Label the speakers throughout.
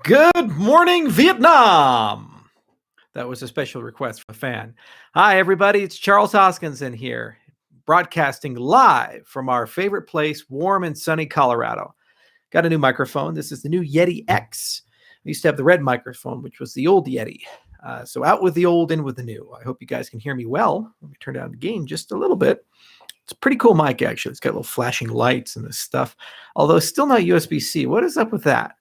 Speaker 1: Good morning, Vietnam. That was a special request from a fan. Hi, everybody. It's Charles Hoskinson here, broadcasting live from our favorite place, warm and sunny Colorado. Got a new microphone. This is the new Yeti X. I used to have the red microphone, which was the old Yeti. So out with the old, in with the new. I hope you guys can hear me well. Let me turn down the gain just a little bit. It's a pretty cool mic, actually. It's got little flashing lights and this stuff, although it's still not USB-C. What is up with that?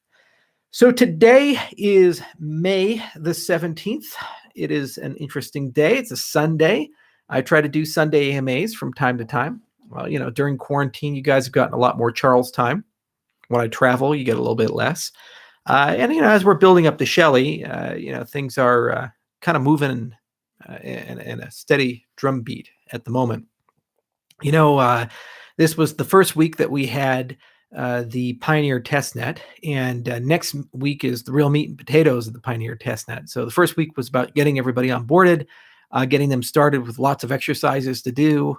Speaker 1: So today is May the 17th. It is an interesting day. It's a Sunday. I try to do Sunday AMAs from time to time. Well, during quarantine, you guys have gotten a lot more Charles time. When I travel, you get a little bit less. And as we're building up to Shelley, things are kind of moving in a steady drumbeat at the moment. This was the first week that we had the Pioneer Testnet, and next week is the real meat and potatoes of the Pioneer Testnet. So the first week was about getting everybody onboarded, getting them started with lots of exercises to do,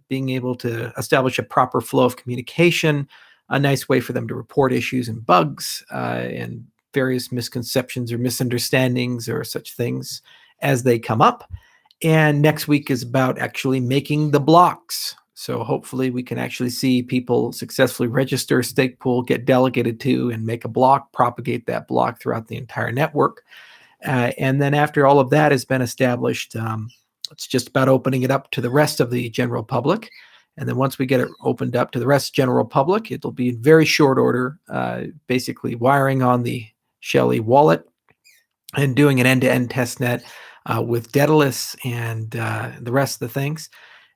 Speaker 1: being able to establish a proper flow of communication, a nice way for them to report issues and bugs and various misconceptions or misunderstandings or such things as they come up. And next week is about actually making the blocks. So hopefully we can actually see people successfully register a stake pool, get delegated to, and make a block, propagate that block throughout the entire network. And then after all of that has been established, it's just about opening it up to the rest of the general public. And then once we get it opened up to the rest of the general public, it'll be in very short order, basically wiring on the Shelley wallet and doing an end-to-end testnet with Daedalus and the rest of the things.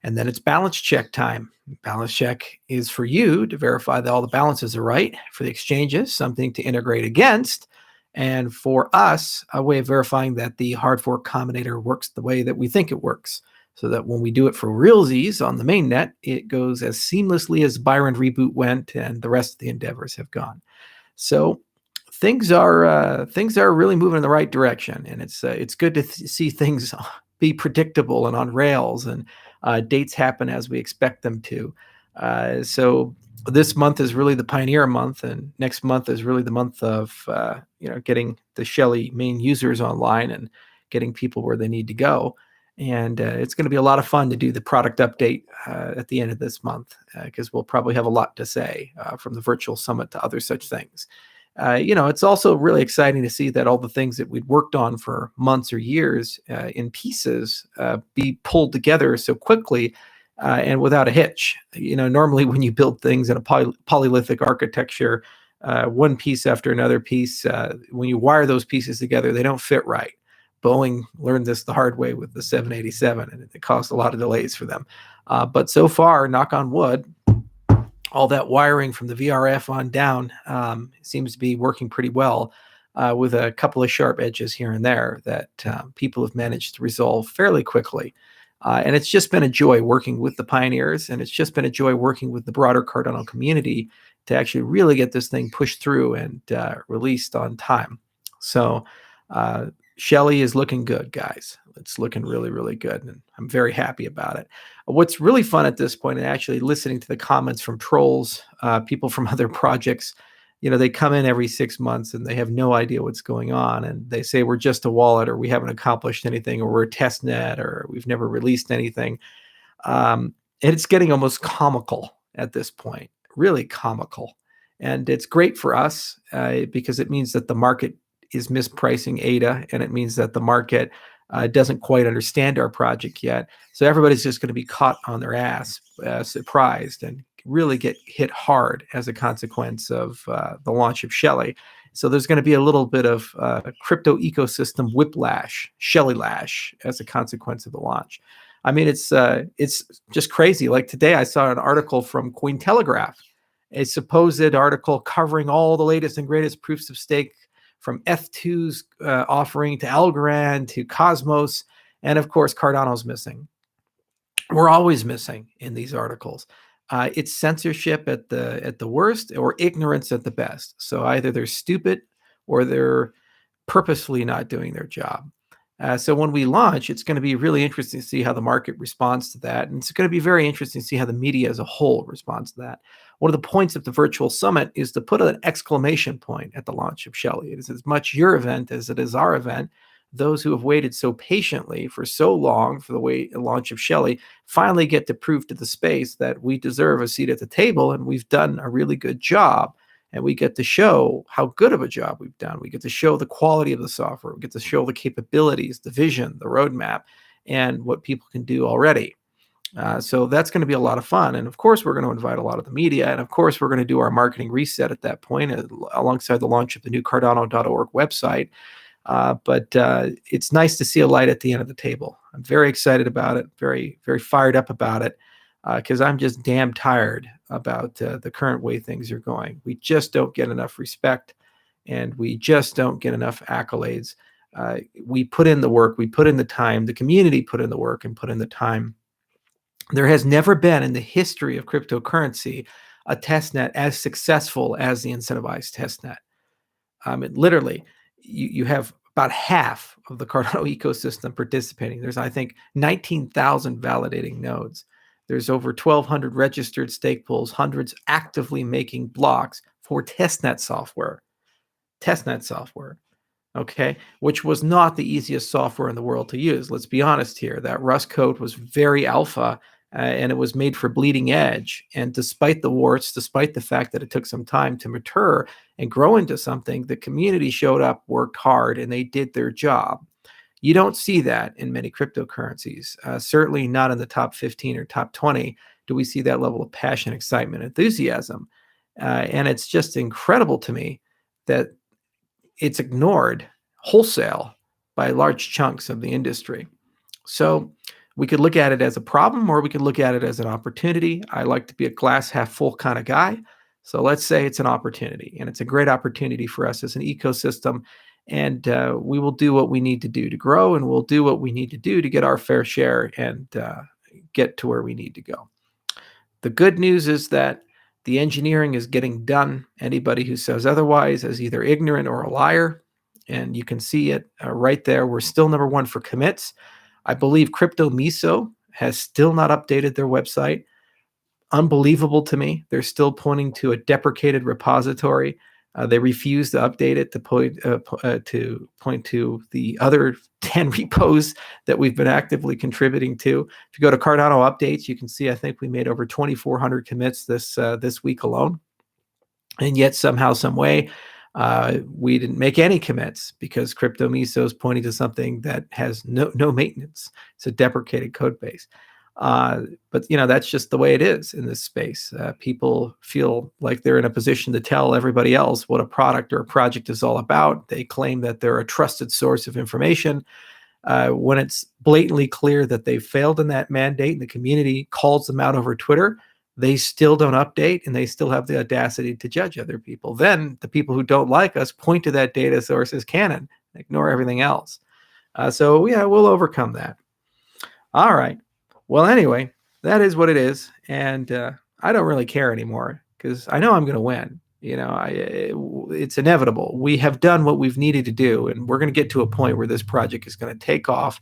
Speaker 1: And then it's balance check time. Balance check is for you to verify that all the balances are right, for the exchanges, something to integrate against, and for us, a way of verifying that the hard fork combinator works the way that we think it works, so that when we do it for realsies on the mainnet, it goes as seamlessly as Byron reboot went and the rest of the endeavors have gone. So things are really moving in the right direction, and it's good to see things be predictable and on rails, and dates happen as we expect them to. So this month is really the Pioneer month, and next month is really the month of getting the Shelley main users online and getting people where they need to go. And it's going to be a lot of fun to do the product update at the end of this month, because we'll probably have a lot to say from the virtual summit to other such things. It's also really exciting to see that all the things that we'd worked on for months or years in pieces be pulled together so quickly and without a hitch. Normally when you build things in a polyolithic architecture, one piece after another piece, when you wire those pieces together, they don't fit right. Boeing learned this the hard way with the 787, and it caused a lot of delays for them. But so far, knock on wood, all that wiring from the VRF on down seems to be working pretty well, with a couple of sharp edges here and there that people have managed to resolve fairly quickly. And it's just been a joy working with the pioneers, and it's just been a joy working with the broader Cardano community to actually really get this thing pushed through and released on time. So Shelley is looking good, guys. It's looking really, really good, and I'm very happy about it. What's really fun at this point, and actually listening to the comments from trolls, people from other projects, they come in every 6 months and they have no idea what's going on, and they say we're just a wallet, or we haven't accomplished anything, or we're a testnet, or we've never released anything. And it's getting almost comical at this point, really comical. And it's great for us because it means that the market is mispricing ADA, and it means that the market doesn't quite understand our project yet. So everybody's just going to be caught on their ass, surprised, and really get hit hard as a consequence of the launch of Shelley. So there's going to be a little bit of crypto ecosystem whiplash, Shelley lash, as a consequence of the launch. I mean, it's just crazy. Like today, I saw an article from Cointelegraph, a supposed article covering all the latest and greatest proofs of stake, from F2's offering to Algorand to Cosmos, and of course Cardano's missing. We're always missing in these articles. It's censorship at the worst, or ignorance at the best. So either they're stupid or they're purposefully not doing their job. So when we launch, it's going to be really interesting to see how the market responds to that. And it's going to be very interesting to see how the media as a whole responds to that. one of the points of the virtual summit is to put an exclamation point at the launch of Shelley. It is as much your event as it is our event. Those who have waited so patiently for so long for the launch of Shelley finally get to prove to the space that we deserve a seat at the table, and we've done a really good job. And we get to show how good of a job we've done. We get to show the quality of the software. We get to show the capabilities, the vision, the roadmap, and what people can do already. So that's going to be a lot of fun. And of course, we're going to invite a lot of the media. And of course, we're going to do our marketing reset at that point alongside the launch of the new Cardano.org website. But it's nice to see a light at the end of the table. I'm very excited about it, very, very fired up about it, because I'm just damn tired about the current way things are going. We just don't get enough respect, and we just don't get enough accolades. We put in the work, we put in the time, the community put in the work and put in the time. There has never been in the history of cryptocurrency a testnet as successful as the incentivized testnet. Literally, you have about half of the Cardano ecosystem participating. There's, I think, 19,000 validating nodes. There's over 1,200 registered stake pools, hundreds actively making blocks for testnet software. Testnet software, okay, which was not the easiest software in the world to use. Let's be honest here. That Rust code was very alpha, and it was made for bleeding edge. And despite the warts, despite the fact that it took some time to mature and grow into something, the community showed up, worked hard, and they did their job. You don't see that in many cryptocurrencies. Certainly not in the top 15 or top 20 do we see that level of passion, excitement, enthusiasm. And it's just incredible to me that it's ignored wholesale by large chunks of the industry. So we could look at it as a problem, or we could look at it as an opportunity. I like to be a glass half full kind of guy. So let's say it's an opportunity, and it's a great opportunity for us as an ecosystem. And we will do what we need to do to grow, and we'll do what we need to do to get our fair share and get to where we need to go. The good news is that the engineering is getting done. Anybody who says otherwise is either ignorant or a liar. And you can see it right there. We're still number one for commits. I believe Crypto Miso has still not updated their website. Unbelievable to me. They're still pointing to a deprecated repository. They refuse to update it to point to the other 10 repos that we've been actively contributing to. If you go to Cardano updates, you can see I think we made over 2,400 commits this week alone, and yet somehow, some way, we didn't make any commits because Crypto Miso is pointing to something that has no maintenance. It's a deprecated code base. But that's just the way it is in this space. People feel like they're in a position to tell everybody else what a product or a project is all about. They claim that they're a trusted source of information. When it's blatantly clear that they've failed in that mandate and the community calls them out over Twitter, they still don't update, and they still have the audacity to judge other people. Then the people who don't like us point to that data source as canon, ignore everything else. So yeah, we'll overcome that. All right. Well, anyway, that is what it is, and I don't really care anymore because I know I'm going to win. It's inevitable. We have done what we've needed to do, and we're going to get to a point where this project is going to take off,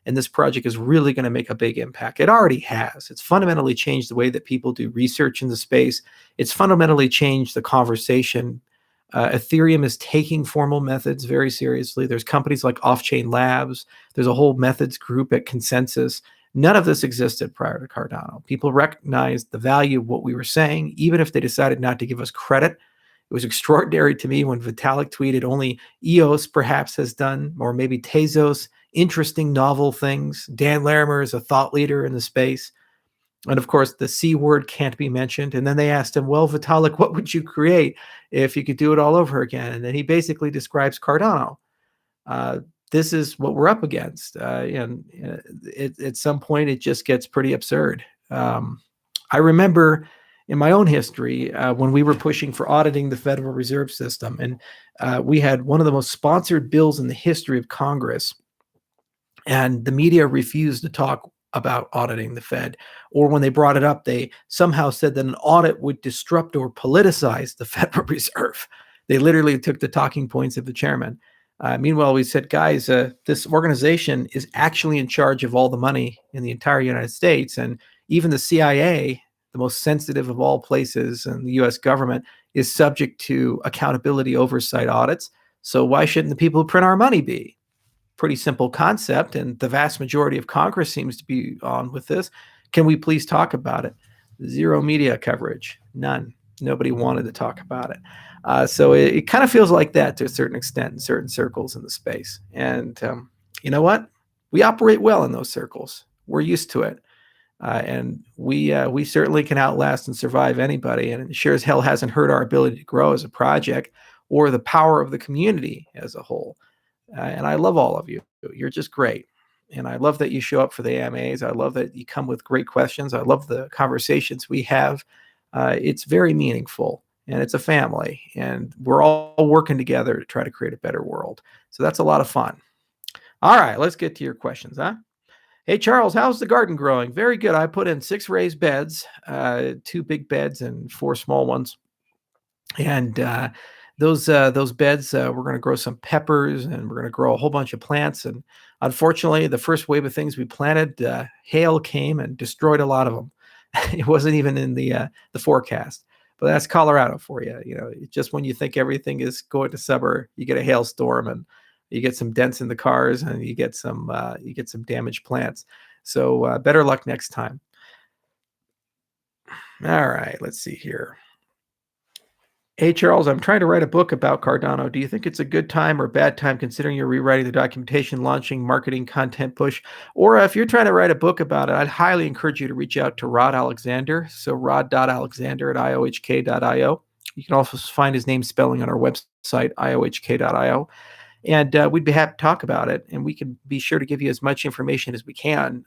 Speaker 1: and this project is really going to make a big impact. It already has. It's fundamentally changed the way that people do research in the space. It's fundamentally changed the conversation. Ethereum is taking formal methods very seriously. There's companies like Off-Chain Labs. There's a whole methods group at Consensus. None of this existed prior to Cardano. People recognized the value of what we were saying, even if they decided not to give us credit. It was extraordinary to me when Vitalik tweeted only EOS perhaps has done, or maybe Tasos, interesting novel things. Dan Larimer is a thought leader in the space. And of course, the C word can't be mentioned. And then they asked him, well, Vitalik, what would you create if you could do it all over again? And then he basically describes Cardano. This is what we're up against. And at some point, it just gets pretty absurd. I remember in my own history when we were pushing for auditing the Federal Reserve System, and we had one of the most sponsored bills in the history of Congress, and the media refused to talk about auditing the Fed. Or when they brought it up, they somehow said that an audit would disrupt or politicize the Federal Reserve. They literally took the talking points of the chairman. Meanwhile, we said, guys, this organization is actually in charge of all the money in the entire United States. And even the CIA, the most sensitive of all places in the US government, is subject to accountability oversight audits. So why shouldn't the people who print our money be? Pretty simple concept, and the vast majority of Congress seems to be on with this. Can we please talk about it? Zero media coverage, none. Nobody wanted to talk about it. So it kind of feels like that to a certain extent in certain circles in the space. And you know what? We operate well in those circles. We're used to it. And we certainly can outlast and survive anybody. And it sure as hell hasn't hurt our ability to grow as a project or the power of the community as a whole. And I love all of you. You're just great. And I love that you show up for the AMAs. I love that you come with great questions. I love the conversations we have. It's very meaningful, and it's a family, and we're all working together to try to create a better world. So that's a lot of fun. All right, let's get to your questions, huh? Hey, Charles, how's the garden growing? Very good. I put in 6 raised beds, 2 big beds and 4 small ones. And those beds, we're going to grow some peppers, and we're going to grow a whole bunch of plants. And unfortunately, the first wave of things we planted, hail came and destroyed a lot of them. It wasn't even in the forecast. But that's Colorado for you. You know, just when you think everything is going to summer, you get a hailstorm, and you get some dents in the cars, and you get some damaged plants. So better luck next time. All right, let's see here. Hey, Charles, I'm trying to write a book about Cardano. Do you think it's a good time or bad time considering you're rewriting the documentation, launching, marketing, content push? Or if you're trying to write a book about it, I'd highly encourage you to reach out to Rod Alexander. So rod.alexander@iohk.io. You can also find his name spelling on our website, iohk.io. And we'd be happy to talk about it. And we can be sure to give you as much information as we can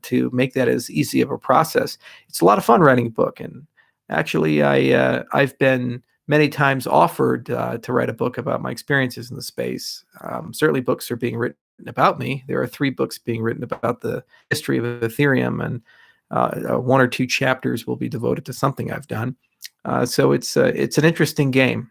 Speaker 1: to make that as easy of a process. It's a lot of fun writing a book. And actually, I've been many times offered to write a book about my experiences in the space. Certainly books are being written about me. There are 3 books being written about the history of Ethereum, and 1 or 2 chapters will be devoted to something I've done. So it's an interesting game.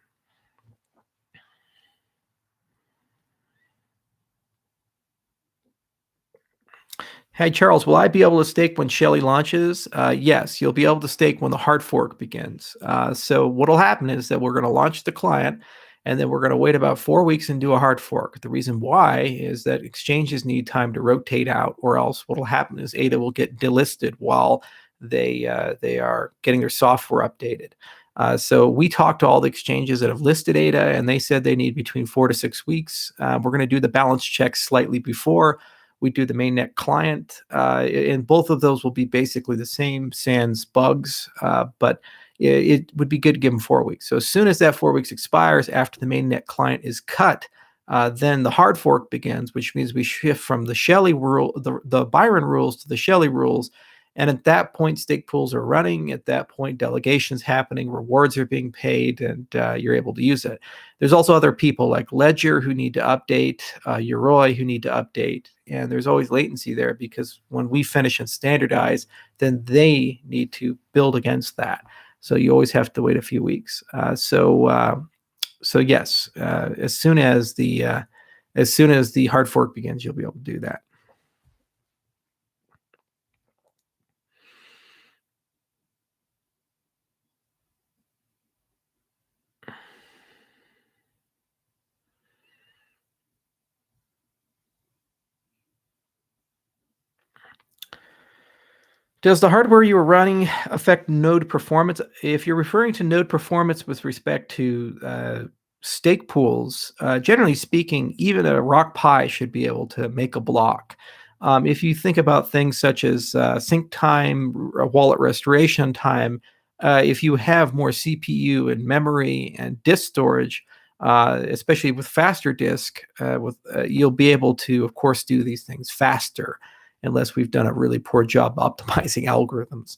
Speaker 1: Hey, Charles, will I be able to stake when Shelley launches? Yes, you'll be able to stake when the hard fork begins. So what'll happen is that we're going to launch the client, and then we're going to wait about 4 weeks and do a hard fork. The reason why is that exchanges need time to rotate out, or else what'll happen is ADA will get delisted while they are getting their software updated. So we talked to all the exchanges that have listed ADA, and they said they need between 4 to 6 weeks. We're going to do the balance checks slightly before we do the mainnet client, and both of those will be basically the same sans bugs, but it would be good to give them 4 weeks. So as soon as that 4 weeks expires, after the mainnet client is cut, then the hard fork begins, which means we shift from the Shelley rule, the Byron rules, to the Shelley rules. And at that point, stake pools are running. At that point, delegations happening, rewards are being paid, and you're able to use it. There's also other people like Ledger who need to update, Yoroi who need to update, and there's always latency there because when we finish and standardize, then they need to build against that. So you always have to wait a few weeks. So yes, as soon as the hard fork begins, you'll be able to do that. Does the hardware you were running affect node performance? If you're referring to node performance with respect to stake pools, generally speaking, even a Rock Pi should be able to make a block. If you think about things such as sync time, wallet restoration time, if you have more CPU and memory and disk storage, especially with faster disk, you'll be able to, of course, do these things faster, unless we've done a really poor job optimizing algorithms.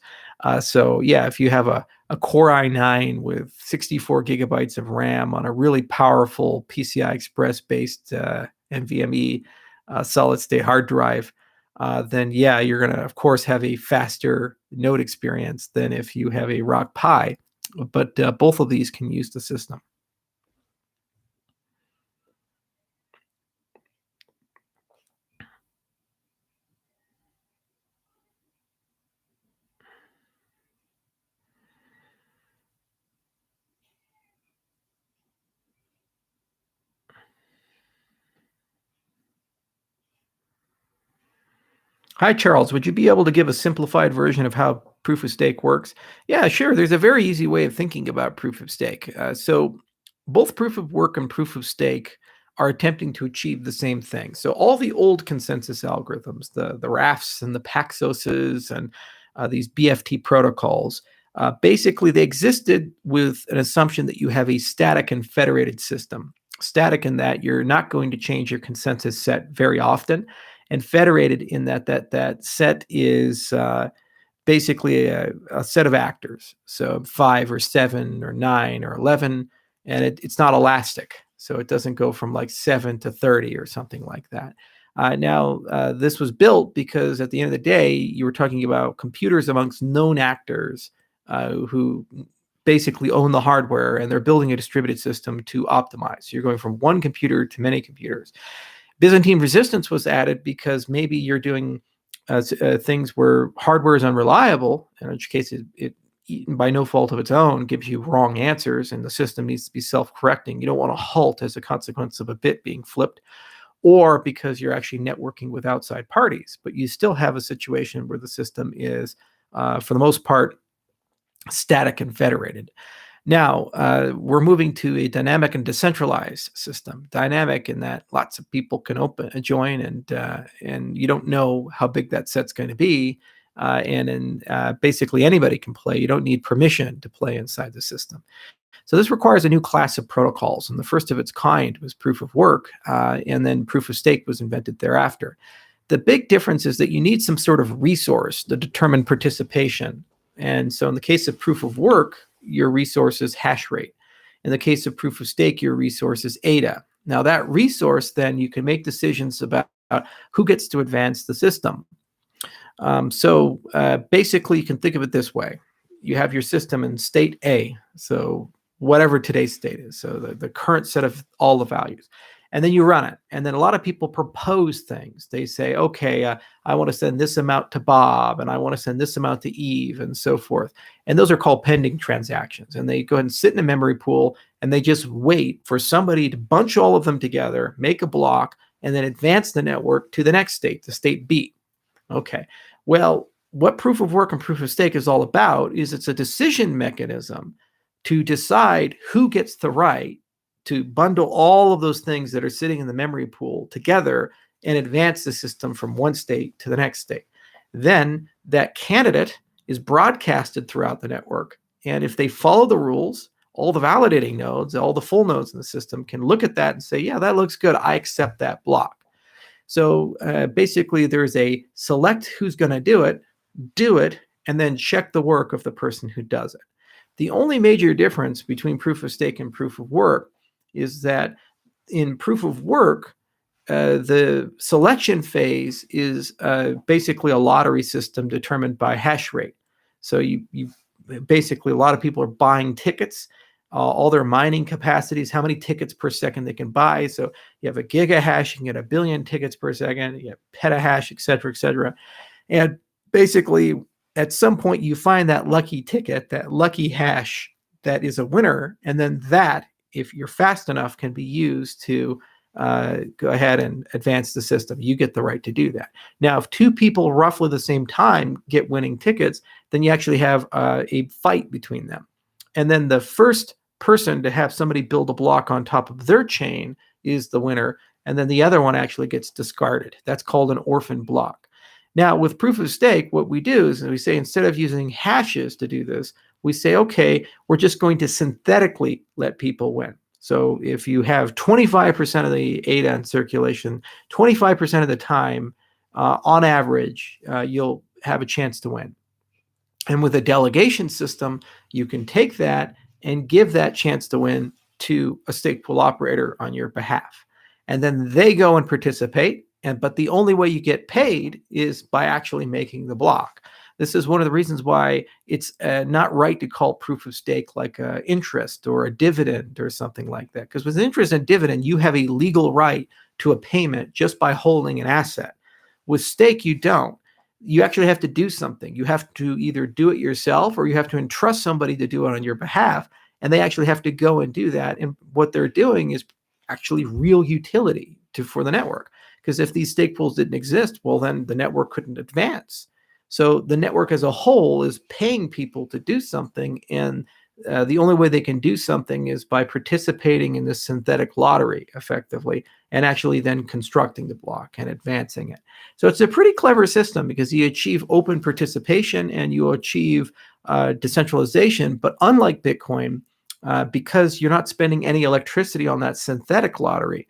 Speaker 1: So yeah, if you have a Core i9 with 64 gigabytes of RAM on a really powerful PCI Express based NVMe solid state hard drive, then yeah, you're going to, of course, have a faster node experience than if you have a Rock Pi. But both of these can use the system. Hi, Charles. Would you be able to give a simplified version of how proof of stake works? Yeah, sure. There's a very easy way of thinking about proof of stake. So both proof of work and proof of stake are attempting to achieve the same thing. So all the old consensus algorithms, the RAFs and the Paxoses and these BFT protocols, basically they existed with an assumption that you have a static and federated system. Static in that you're not going to change your consensus set very often, and federated in that set is basically a set of actors, so 5 or 7 or 9 or 11, and it's not elastic, so it doesn't go from like 7 to 30 or something like that. Now, this was built because at the end of the day, you were talking about computers amongst known actors who basically own the hardware, and they're building a distributed system to optimize. So you're going from one computer to many computers. Byzantine resistance was added because maybe you're doing things where hardware is unreliable, in which case it by no fault of its own, gives you wrong answers, and the system needs to be self-correcting. You don't want to halt as a consequence of a bit being flipped, or because you're actually networking with outside parties. But you still have a situation where the system is, for the most part, static and federated. Now, we're moving to a dynamic and decentralized system. Dynamic in that lots of people can join, and you don't know how big that set's going to be. And basically anybody can play. You don't need permission to play inside the system. So this requires a new class of protocols, and the first of its kind was proof of work, and then proof of stake was invented thereafter. The big difference is that you need some sort of resource to determine participation. And so in the case of proof of work, your resource is hash rate. In the case of proof of stake, your resource is ADA. Now that resource, then you can make decisions about who gets to advance the system. So basically, you can think of it this way. You have your system in state A, so whatever today's state is, so the current set of all the values. And then you run it. And then a lot of people propose things. They say, okay, I want to send this amount to Bob, and I want to send this amount to Eve, and so forth. And those are called pending transactions. And they go ahead and sit in a memory pool, and they just wait for somebody to bunch all of them together, make a block, and then advance the network to the next state, the state B. Okay. Well, what proof of work and proof of stake is all about is it's a decision mechanism to decide who gets the right to bundle all of those things that are sitting in the memory pool together and advance the system from one state to the next state. Then that candidate is broadcasted throughout the network. And if they follow the rules, all the validating nodes, all the full nodes in the system can look at that and say, yeah, that looks good. I accept that block. So basically, there's a select who's going to do it, and then check the work of the person who does it. The only major difference between proof of stake and proof of work is that in proof of work, the selection phase is basically a lottery system determined by hash rate. So you basically, a lot of people are buying tickets, all their mining capacities, how many tickets per second they can buy. So you have a gigahash, you can get 1 billion tickets per second, you have petahash, et cetera, et cetera. And basically, at some point, you find that lucky ticket, that lucky hash that is a winner, and then that, if you're fast enough, can be used to go ahead and advance the system. You get the right to do that. Now, if two people roughly the same time get winning tickets, then you actually have a fight between them. And then the first person to have somebody build a block on top of their chain is the winner, and then the other one actually gets discarded. That's called an orphan block. Now, with proof of stake, what we do is we say, instead of using hashes to do this, we say, okay, we're just going to synthetically let people win. So if you have 25% of the ADA in circulation, 25% of the time, on average, you'll have a chance to win. And with a delegation system, you can take that and give that chance to win to a stake pool operator on your behalf. And then they go and participate. But the only way you get paid is by actually making the block. This is one of the reasons why it's not right to call proof of stake like interest or a dividend or something like that. Because with interest and dividend, you have a legal right to a payment just by holding an asset. With stake, you don't. You actually have to do something. You have to either do it yourself, or you have to entrust somebody to do it on your behalf. And they actually have to go and do that. And what they're doing is actually real utility for the network. because if these stake pools didn't exist, well, then the network couldn't advance. So the network as a whole is paying people to do something, and the only way they can do something is by participating in this synthetic lottery effectively, and actually then constructing the block and advancing it. So it's a pretty clever system because you achieve open participation and you achieve decentralization. But unlike Bitcoin, because you're not spending any electricity on that synthetic lottery,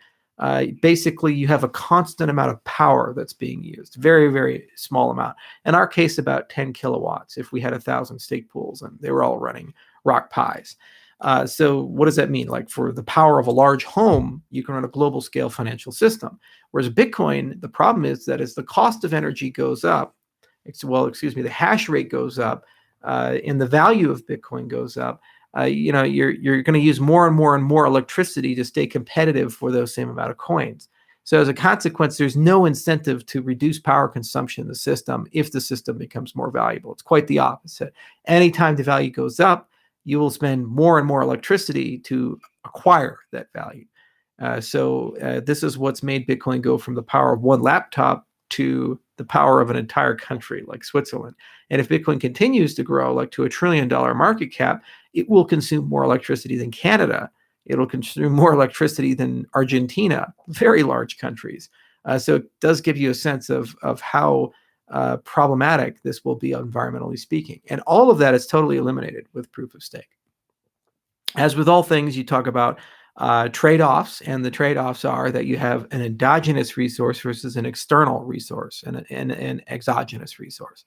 Speaker 1: basically you have a constant amount of power that's being used, very, very small amount. In our case, about 10 kilowatts if we had 1,000 stake pools and they were all running Rock Pis. So what does that mean? Like for the power of a large home, you can run a global scale financial system. Whereas Bitcoin, the problem is that as the cost of energy goes up, the hash rate goes up, and the value of Bitcoin goes up, you're going to use more and more and more electricity to stay competitive for those same amount of coins. So as a consequence, there's no incentive to reduce power consumption in the system if the system becomes more valuable. It's quite the opposite. Anytime the value goes up, you will spend more and more electricity to acquire that value. So this is what's made Bitcoin go from the power of one laptop to the power of an entire country like Switzerland. And if Bitcoin continues to grow like to $1 trillion market cap, it will consume more electricity than Canada. It'll consume more electricity than Argentina, very large countries. So it does give you a sense of how problematic this will be environmentally speaking. And all of that is totally eliminated with proof of stake. As with all things, you talk about trade-offs, and the trade-offs are that you have an endogenous resource versus an external resource and an exogenous resource.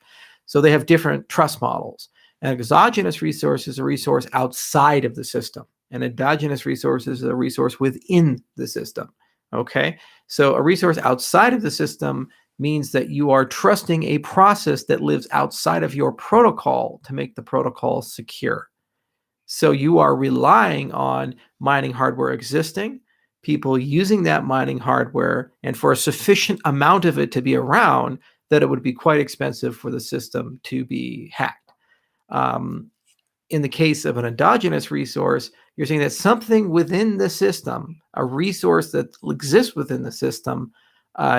Speaker 1: So they have different trust models. An exogenous resource is a resource outside of the system. An endogenous resource is a resource within the system. Okay, so a resource outside of the system means that you are trusting a process that lives outside of your protocol to make the protocol secure. So you are relying on mining hardware existing, people using that mining hardware, and for a sufficient amount of it to be around that it would be quite expensive for the system to be hacked. In the case of an endogenous resource, you're saying that something within the system, a resource that exists within the system,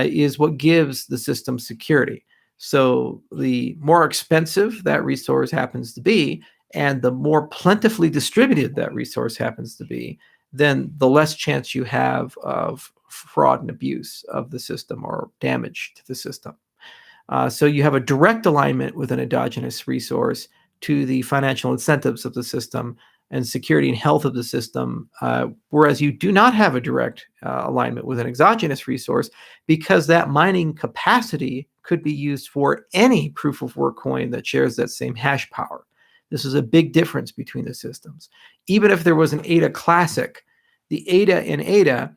Speaker 1: is what gives the system security. So the more expensive that resource happens to be, and the more plentifully distributed that resource happens to be, then the less chance you have of fraud and abuse of the system or damage to the system. So you have a direct alignment with an endogenous resource to the financial incentives of the system and security and health of the system, whereas you do not have a direct alignment with an exogenous resource, because that mining capacity could be used for any proof of work coin that shares that same hash power. This is a big difference between the systems. Even if there was an ADA Classic, the ADA in ADA,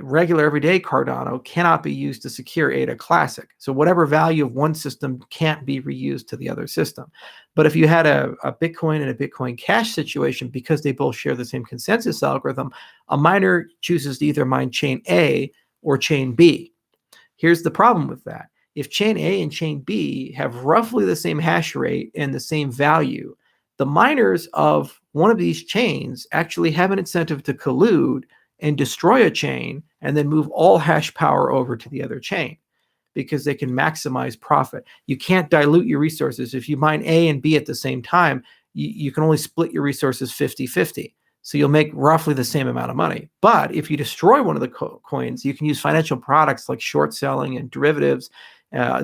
Speaker 1: regular everyday Cardano, cannot be used to secure ADA Classic. So whatever value of one system can't be reused to the other system. But if you had a Bitcoin and a Bitcoin Cash situation, because they both share the same consensus algorithm, a miner chooses to either mine chain A or chain B. Here's the problem with that. If chain A and chain B have roughly the same hash rate and the same value, the miners of one of these chains actually have an incentive to collude and destroy a chain and then move all hash power over to the other chain, because they can maximize profit. You can't dilute your resources. If you mine A and B at the same time, you can only split your resources 50-50. So you'll make roughly the same amount of money. But if you destroy one of the coins, you can use financial products like short selling and derivatives,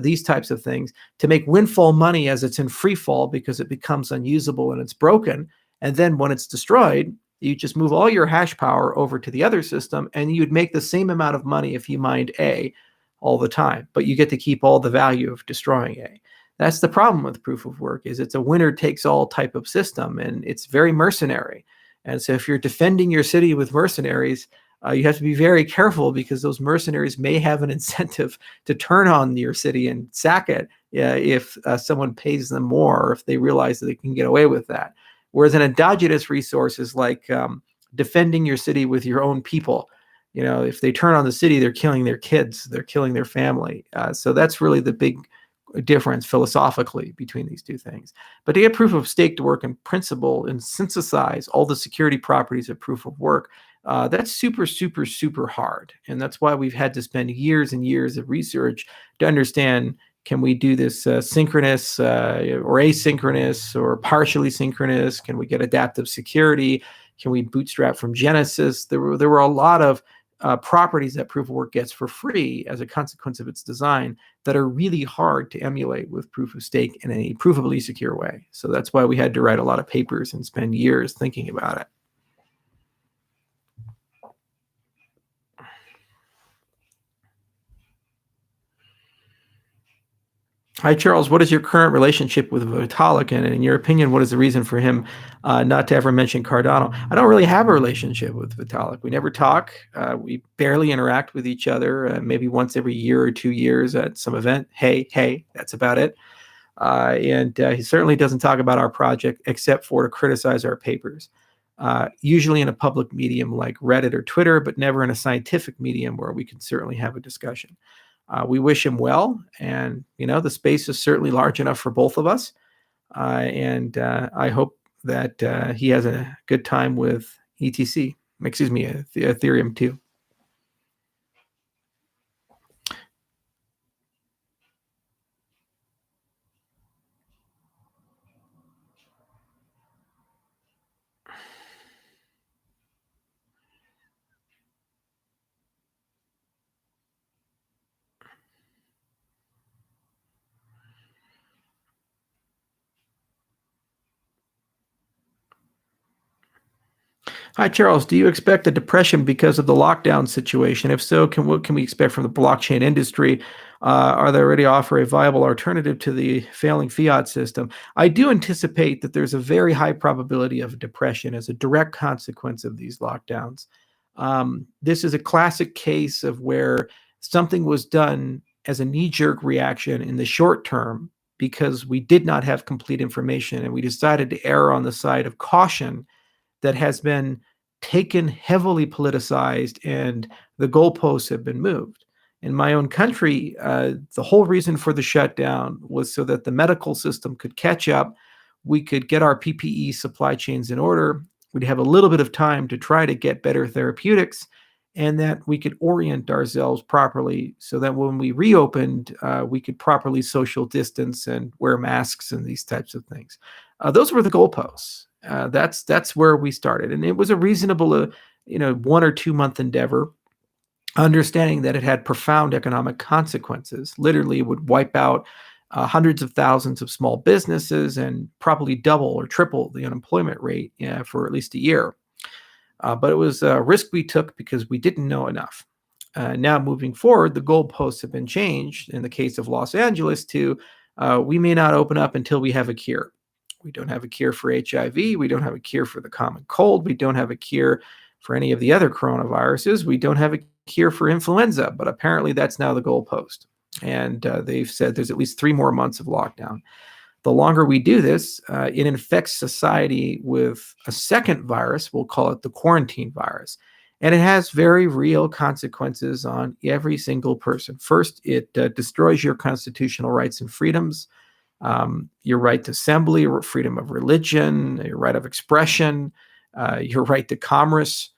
Speaker 1: these types of things, to make windfall money as it's in free fall, because it becomes unusable and it's broken. And then when it's destroyed, you just move all your hash power over to the other system, and you'd make the same amount of money if you mined A all the time, but you get to keep all the value of destroying A. That's the problem with proof of work, is it's a winner takes all type of system, and it's very mercenary. And so if you're defending your city with mercenaries, you have to be very careful, because those mercenaries may have an incentive to turn on your city and sack it if someone pays them more, or if they realize that they can get away with that. Whereas an endogenous resource is like defending your city with your own people. You know, if they turn on the city, they're killing their kids, they're killing their family. So that's really the big difference philosophically between these two things. But to get proof of stake to work in principle and synthesize all the security properties of proof of work, That's super, super, super hard. And that's why we've had to spend years and years of research to understand, can we do this synchronous or asynchronous or partially synchronous? Can we get adaptive security? Can we bootstrap from Genesis? There were a lot of properties that proof of work gets for free as a consequence of its design that are really hard to emulate with proof of stake in a provably secure way. So that's why we had to write a lot of papers and spend years thinking about it. Hi, Charles. What is your current relationship with Vitalik? And in your opinion, what is the reason for him not to ever mention Cardano? I don't really have a relationship with Vitalik. We never talk. We barely interact with each other, maybe once every year or 2 years at some event. Hey, that's about it. And he certainly doesn't talk about our project except for to criticize our papers, usually in a public medium like Reddit or Twitter, but never in a scientific medium where we can certainly have a discussion. We wish him well, and the space is certainly large enough for both of us. And I hope that he has a good time with ETC. Excuse me, Ethereum too. Hi, Charles. Do you expect a depression because of the lockdown situation? If so, what can we expect from the blockchain industry? Are they already offer a viable alternative to the failing fiat system? I do anticipate that there's a very high probability of depression as a direct consequence of these lockdowns. This is a classic case of where something was done as a knee-jerk reaction in the short term because we did not have complete information, and we decided to err on the side of caution that has been taken heavily politicized, and the goalposts have been moved. In my own country, the whole reason for the shutdown was so that the medical system could catch up. We could get our PPE supply chains in order. We'd have a little bit of time to try to get better therapeutics, and that we could orient ourselves properly so that when we reopened, we could properly social distance and wear masks and these types of things. Those were the goalposts. That's where we started, and it was a reasonable, 1 or 2 month endeavor, understanding that it had profound economic consequences. Literally, it would wipe out hundreds of thousands of small businesses and probably double or triple the unemployment rate for at least a year. But it was a risk we took because we didn't know enough. Now, moving forward, the goalposts have been changed in the case of Los Angeles to we may not open up until we have a cure. We don't have a cure for HIV. We don't have a cure for the common cold. We don't have a cure for any of the other coronaviruses. We don't have a cure for influenza, but apparently that's now the goalpost. And they've said there's at least 3 more months of lockdown. The longer we do this, it infects society with a second virus. We'll call it the quarantine virus. And it has very real consequences on every single person. First, it destroys your constitutional rights and freedoms. Your right to assembly, freedom of religion, your right of expression, your right to commerce.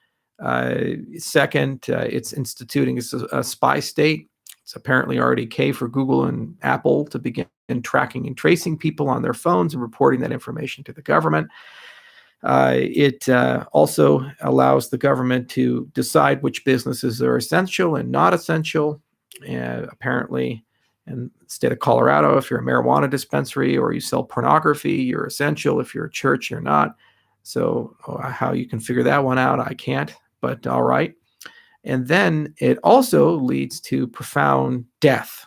Speaker 1: Second, it's instituting a spy state. It's apparently already okay for Google and Apple to begin tracking and tracing people on their phones and reporting that information to the government. It also allows the government to decide which businesses are essential and not essential. Apparently, in the state of Colorado, if you're a marijuana dispensary or you sell pornography, you're essential. If you're a church, you're not. So how you can figure that one out, I can't, but all right. And then it also leads to profound death.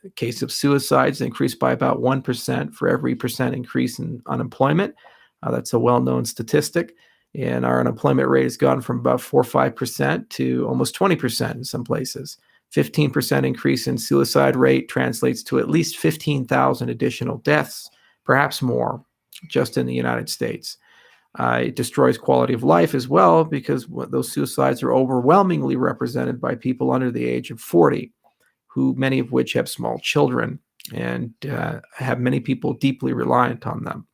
Speaker 1: The case of suicides increased by about 1% for every percent increase in unemployment. That's a well-known statistic. And our unemployment rate has gone from about 4 or 5% to almost 20% in some places. 15% increase in suicide rate translates to at least 15,000 additional deaths, perhaps more, just in the United States. It destroys quality of life as well because those suicides are overwhelmingly represented by people under the age of 40, who many of which have small children and have many people deeply reliant on them.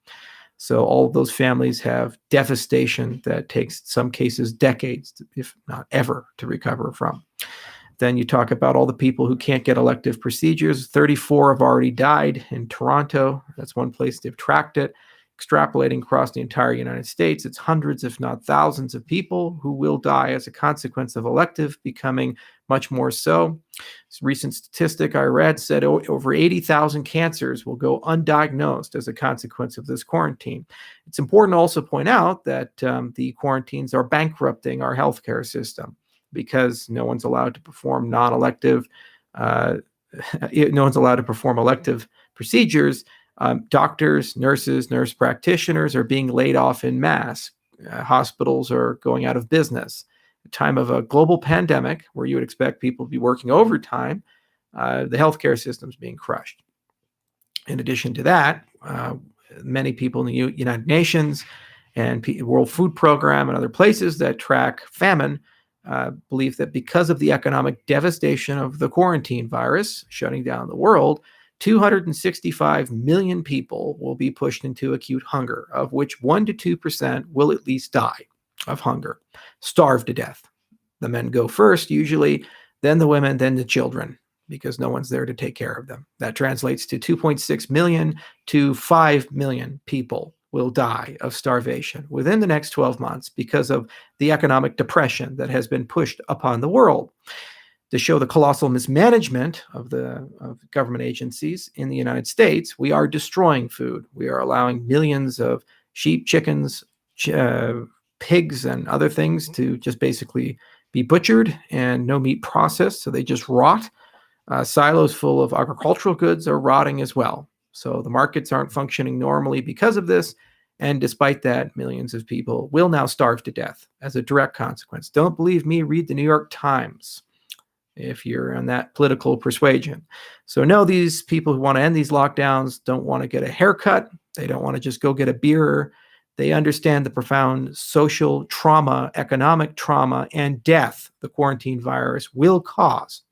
Speaker 1: So all of those families have devastation that takes, in some cases, decades, if not ever, to recover from. Then you talk about all the people who can't get elective procedures. 34 have already died in Toronto. That's one place they've tracked it. Extrapolating across the entire United States, it's hundreds, if not thousands, of people who will die as a consequence of elective becoming much more so. This recent statistic I read said over 80,000 cancers will go undiagnosed as a consequence of this quarantine. It's important to also point out that the quarantines are bankrupting our healthcare system, because no one's allowed to perform non-elective, no one's allowed to perform elective procedures. Doctors, nurses, nurse practitioners are being laid off en masse. Hospitals are going out of business. At the time of a global pandemic, where you would expect people to be working overtime, the healthcare system's being crushed. In addition to that, many people in the United Nations and World Food Program and other places that track famine believe that because of the economic devastation of the quarantine virus shutting down the world, 265 million people will be pushed into acute hunger, of which 1% to 2% will at least die of hunger, starve to death. The men go first, usually, then the women, then the children, because no one's there to take care of them. That translates to 2.6 million to 5 million people will die of starvation within the next 12 months because of the economic depression that has been pushed upon the world. To show the colossal mismanagement of government agencies in the United States, we are destroying food. We are allowing millions of sheep, chickens, pigs, and other things to just basically be butchered and no meat processed, so they just rot. Silos full of agricultural goods are rotting as well. So the markets aren't functioning normally because of this. And despite that, millions of people will now starve to death as a direct consequence. Don't believe me? Read the New York Times if you're on that political persuasion. So no, these people who want to end these lockdowns don't want to get a haircut. They don't want to just go get a beer. They understand the profound social trauma, economic trauma, and death the quarantine virus will cause.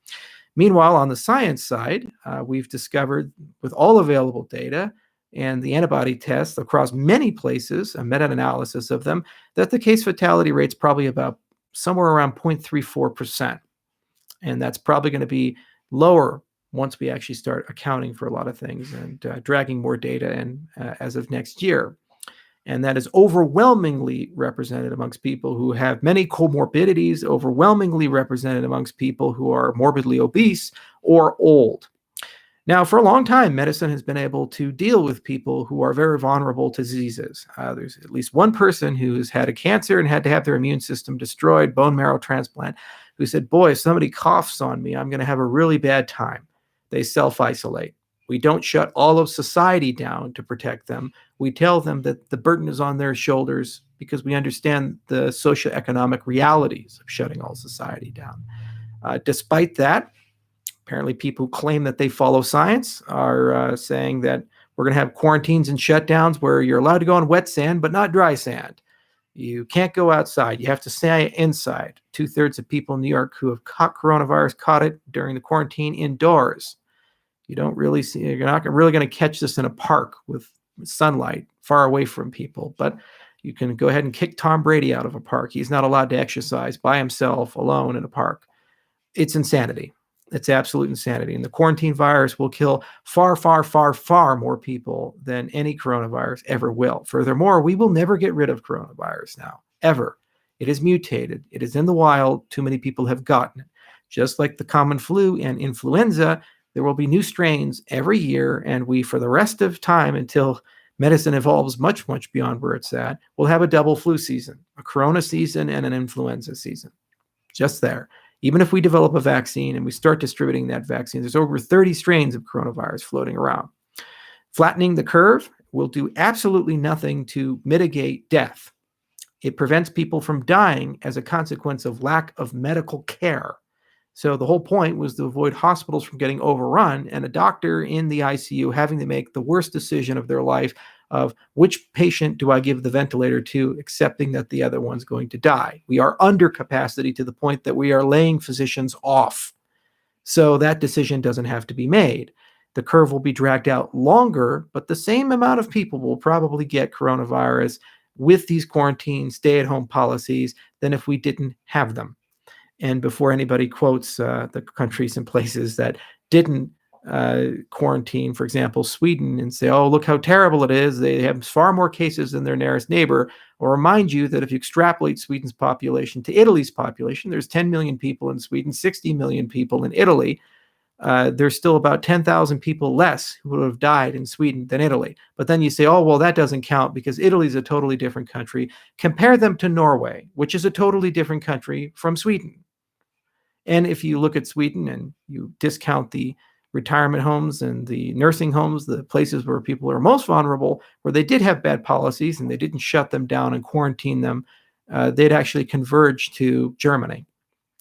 Speaker 1: Meanwhile, on the science side, we've discovered with all available data and the antibody tests across many places, a meta-analysis of them, that the case fatality rate's probably about somewhere around 0.34%. And that's probably going to be lower once we actually start accounting for a lot of things and dragging more data in as of next year. And that is overwhelmingly represented amongst people who have many comorbidities, overwhelmingly represented amongst people who are morbidly obese or old. Now, for a long time, medicine has been able to deal with people who are very vulnerable to diseases. There's at least one person who's had a cancer and had to have their immune system destroyed, bone marrow transplant, who said, boy, if somebody coughs on me, I'm going to have a really bad time. They self-isolate. We don't shut all of society down to protect them. We tell them that the burden is on their shoulders because we understand the socioeconomic realities of shutting all society down. Despite that, apparently people who claim that they follow science are saying that we're going to have quarantines and shutdowns where you're allowed to go on wet sand, but not dry sand. You can't go outside. You have to stay inside. 2/3 of people in New York who have caught coronavirus caught it during the quarantine indoors. You don't really see, you're not really going to catch this in a park with sunlight far away from people, but you can go ahead and kick Tom Brady out of a park. He's not allowed to exercise by himself alone in a park. It's insanity. It's absolute insanity. And the quarantine virus will kill far, far, far, far more people than any coronavirus ever will. Furthermore, we will never get rid of coronavirus now, ever. It is mutated. It is in the wild. Too many people have gotten it. Just like the common flu and influenza, there will be new strains every year, and we, for the rest of time until medicine evolves much, much beyond where it's at, we'll have a double flu season, a corona season and an influenza season. Just there. Even if we develop a vaccine and we start distributing that vaccine, there's over 30 strains of coronavirus floating around. Flattening the curve will do absolutely nothing to mitigate death. It prevents people from dying as a consequence of lack of medical care. So the whole point was to avoid hospitals from getting overrun and a doctor in the ICU having to make the worst decision of their life of which patient do I give the ventilator to, accepting that the other one's going to die. We are under capacity to the point that we are laying physicians off. So that decision doesn't have to be made. The curve will be dragged out longer, but the same amount of people will probably get coronavirus with these quarantine, stay-at-home policies than if we didn't have them. And before anybody quotes the countries and places that didn't quarantine, for example, Sweden, and say, oh, look how terrible it is. They have far more cases than their nearest neighbor. I'll remind you that if you extrapolate Sweden's population to Italy's population, there's 10 million people in Sweden, 60 million people in Italy. There's still about 10,000 people less who would have died in Sweden than Italy. But then you say, oh, well, that doesn't count because Italy is a totally different country. Compare them to Norway, which is a totally different country from Sweden. And if you look at Sweden and you discount the retirement homes and the nursing homes, the places where people are most vulnerable, where they did have bad policies and they didn't shut them down and quarantine them, they'd actually converge to Germany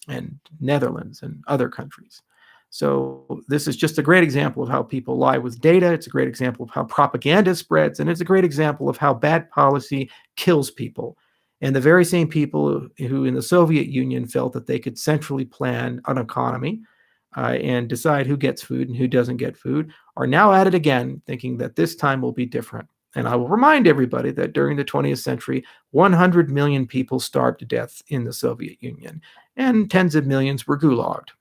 Speaker 1: and Netherlands and other countries. So this is just a great example of how people lie with data. It's a great example of how propaganda spreads, and it's a great example of how bad policy kills people. And the very same people who in the Soviet Union felt that they could centrally plan an economy and decide who gets food and who doesn't get food are now at it again, thinking that this time will be different. And I will remind everybody that during the 20th century, 100 million people starved to death in the Soviet Union, and tens of millions were gulagged.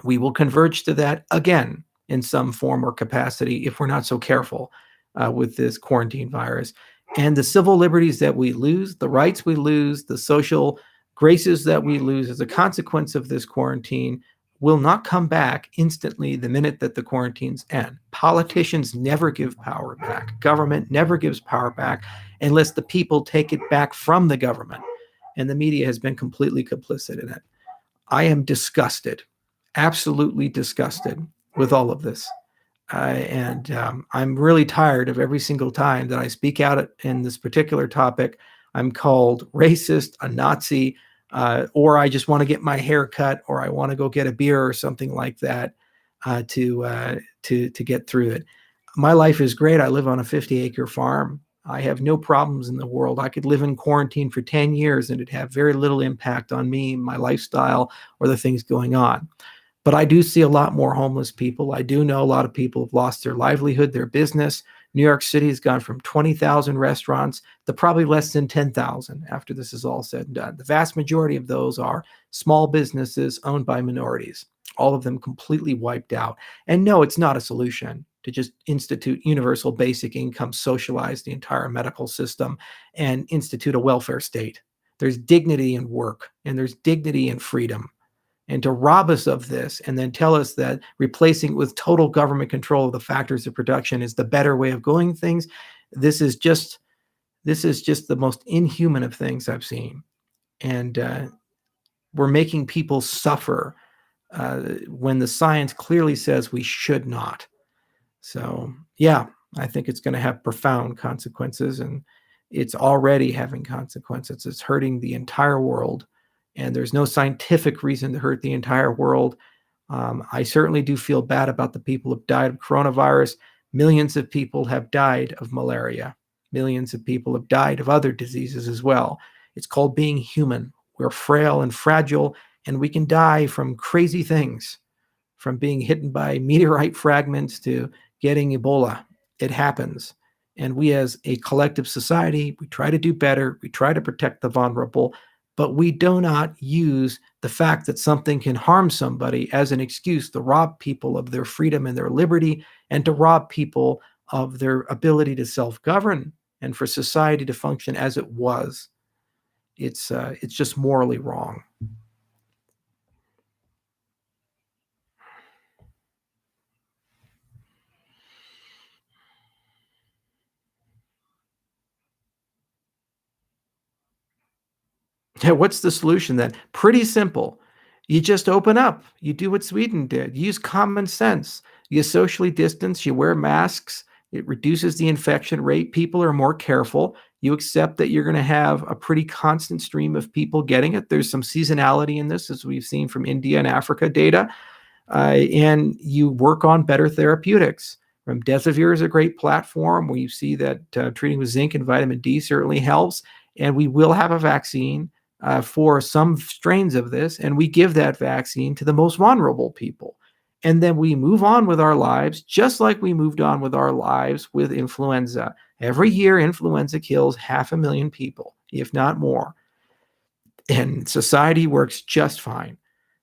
Speaker 1: We will converge to that again in some form or capacity if we're not so careful with this quarantine virus. And the civil liberties that we lose, the rights we lose, the social graces that we lose as a consequence of this quarantine will not come back instantly the minute that the quarantines end. Politicians never give power back. Government never gives power back unless the people take it back from the government. And the media has been completely complicit in it. I am disgusted, absolutely disgusted with all of this. And I'm really tired of every single time that I speak out in this particular topic, I'm called racist, a Nazi, or I just want to get my hair cut, or I want to go get a beer or something like that to get through it. My life is great. I live on a 50-acre farm. I have no problems in the world. I could live in quarantine for 10 years and it'd have very little impact on me, my lifestyle, or the things going on. But I do see a lot more homeless people. I do know a lot of people have lost their livelihood, their business. New York City has gone from 20,000 restaurants to probably less than 10,000 after this is all said and done. The vast majority of those are small businesses owned by minorities, all of them completely wiped out. And no, it's not a solution to just institute universal basic income, socialize the entire medical system, and institute a welfare state. There's dignity in work, and there's dignity in freedom. And to rob us of this and then tell us that replacing it with total government control of the factors of production is the better way of going things, this is just the most inhuman of things I've seen. And we're making people suffer when the science clearly says we should not. So yeah, I think it's going to have profound consequences, and it's already having consequences. It's hurting the entire world. And there's no scientific reason to hurt the entire world. I certainly do feel bad about the people who have died of coronavirus. Millions of people have died of malaria. Millions of people have died of other diseases as well. It's called being human. We're frail and fragile, and we can die from crazy things, from being hit by meteorite fragments to getting Ebola. It happens. And we as a collective society, we try to do better. We try to protect the vulnerable. But we do not use the fact that something can harm somebody as an excuse to rob people of their freedom and their liberty, and to rob people of their ability to self-govern and for society to function as it was. It's just morally wrong. Yeah, what's the solution then? Pretty simple. You just open up. You do what Sweden did. Use common sense. You socially distance. You wear masks. It reduces the infection rate. People are more careful. You accept that you're going to have a pretty constant stream of people getting it. There's some seasonality in this, as we've seen from India and Africa data. And you work on better therapeutics. Remdesivir is a great platform where you see that treating with zinc and vitamin D certainly helps. And we will have a vaccine for some strains of this, and we give that vaccine to the most vulnerable people. And then we move on with our lives, just like we moved on with our lives with influenza. Every year, influenza kills 500,000 people, if not more. And society works just fine.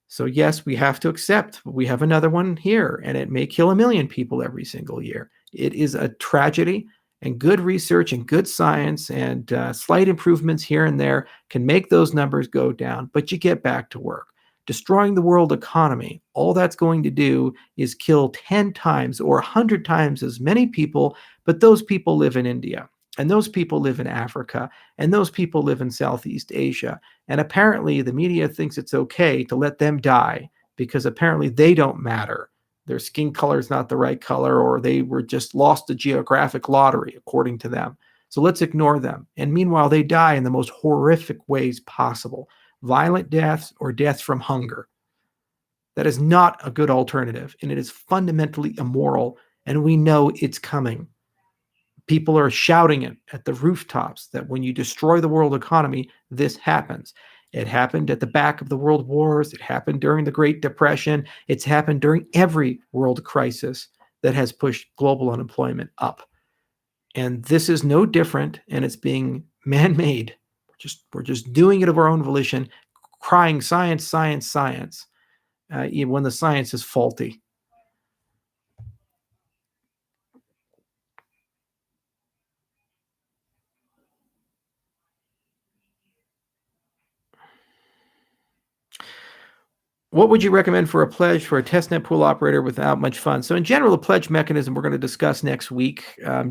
Speaker 1: So yes, we have to accept we have another one here, and it may kill 1 million people every single year. It is a tragedy, and good research and good science and slight improvements here and there can make those numbers go down, but you get back to work. Destroying the world economy, all that's going to do is kill 10 times or 100 times as many people, but those people live in India, and those people live in Africa, and those people live in Southeast Asia. And apparently, the media thinks it's okay to let them die because apparently they don't matter. Their skin color is not the right color, or they were just lost a geographic lottery, according to them. So let's ignore them. And meanwhile, they die in the most horrific ways possible, violent deaths or deaths from hunger. That is not a good alternative, and it is fundamentally immoral, and we know it's coming. People are shouting it at the rooftops that when you destroy the world economy, this happens. It happened at the back of the world wars. It happened during the Great Depression. It's happened during every world crisis that has pushed global unemployment up. And this is no different, and it's being man-made. We're just doing it of our own volition, crying science, science, science, when the science is faulty. What would you recommend for a pledge for a testnet pool operator without much fun? So in general, the pledge mechanism we're going to discuss next week.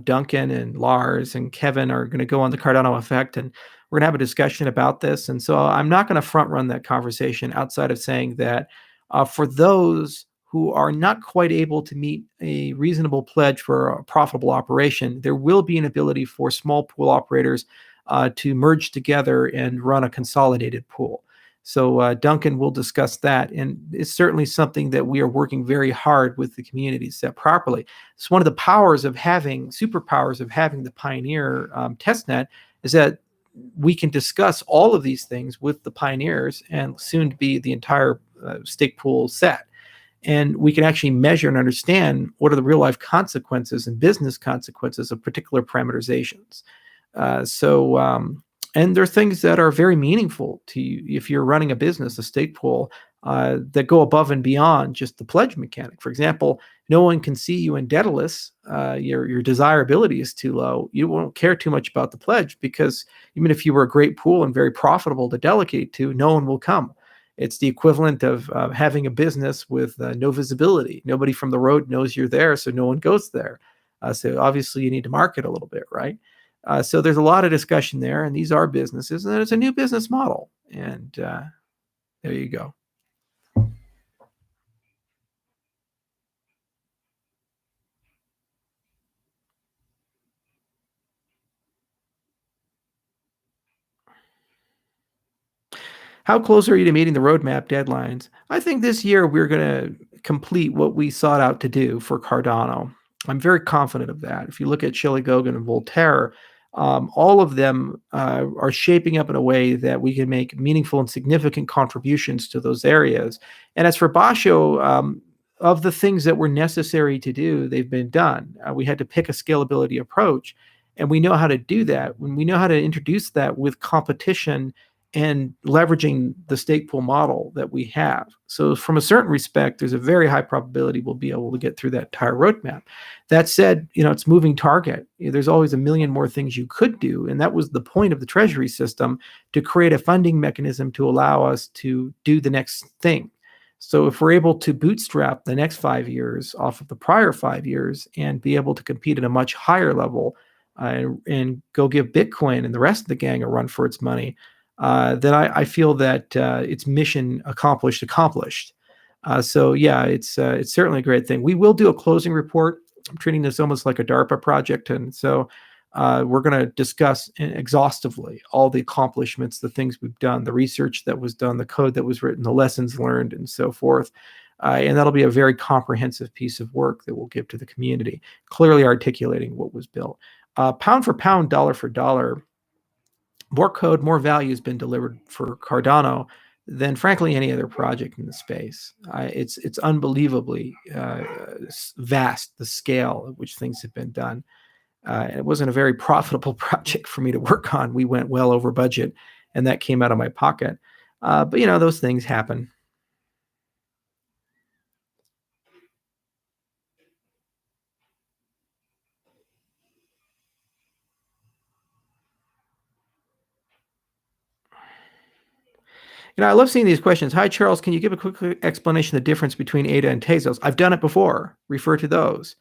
Speaker 1: Duncan and Lars and Kevin are going to go on the Cardano effect, and we're going to have a discussion about this. And so I'm not going to front run that conversation outside of saying that for those who are not quite able to meet a reasonable pledge for a profitable operation, there will be an ability for small pool operators to merge together and run a consolidated pool. So Duncan will discuss that, and it's certainly something that we are working very hard with the community to set properly. It's one of the superpowers of having the Pioneer testnet is that we can discuss all of these things with the pioneers and soon to be the entire stake pool set. And we can actually measure and understand what are the real life consequences and business consequences of particular parameterizations. And there are things that are very meaningful to you if you're running a business, a stake pool, that go above and beyond just the pledge mechanic. For example, no one can see you in Daedalus. Your desirability is too low. You won't care too much about the pledge because even if you were a great pool and very profitable to delegate to, no one will come. It's the equivalent of having a business with no visibility. Nobody from the road knows you're there, so no one goes there. So obviously you need to market a little bit, right? So there's a lot of discussion there, and these are businesses, and it's a new business model. And there you go. How close are you to meeting the roadmap deadlines? I think this year we're going to complete what we sought out to do for Cardano. I'm very confident of that. If you look at Shelley Gogan and Voltaire, all of them are shaping up in a way that we can make meaningful and significant contributions to those areas. And as for Basho, of the things that were necessary to do, they've been done. We had to pick a scalability approach, and we know how to do that. When we know how to introduce that with competition and leveraging the stake pool model that we have. So from a certain respect, there's a very high probability we'll be able to get through that entire roadmap. That said, it's moving target. There's always a million more things you could do. And that was the point of the treasury system, to create a funding mechanism to allow us to do the next thing. So if we're able to bootstrap the next 5 years off of the prior 5 years and be able to compete at a much higher level and go give Bitcoin and the rest of the gang a run for its money, then I feel that it's mission accomplished. So yeah, it's certainly a great thing. We will do a closing report. I'm treating this almost like a DARPA project, and so we're going to discuss exhaustively all the accomplishments, the things we've done, the research that was done, the code that was written, the lessons learned, and so forth. And that'll be a very comprehensive piece of work that we'll give to the community, clearly articulating what was built. Pound for pound, dollar for dollar, more code, more value has been delivered for Cardano than frankly any other project in the space. It's unbelievably vast, the scale at which things have been done. It wasn't a very profitable project for me to work on. We went well over budget, and that came out of my pocket. But those things happen. I love seeing these questions. Hi, Charles. Can you give a quick explanation of the difference between ADA and Tasos? I've done it before. Refer to those.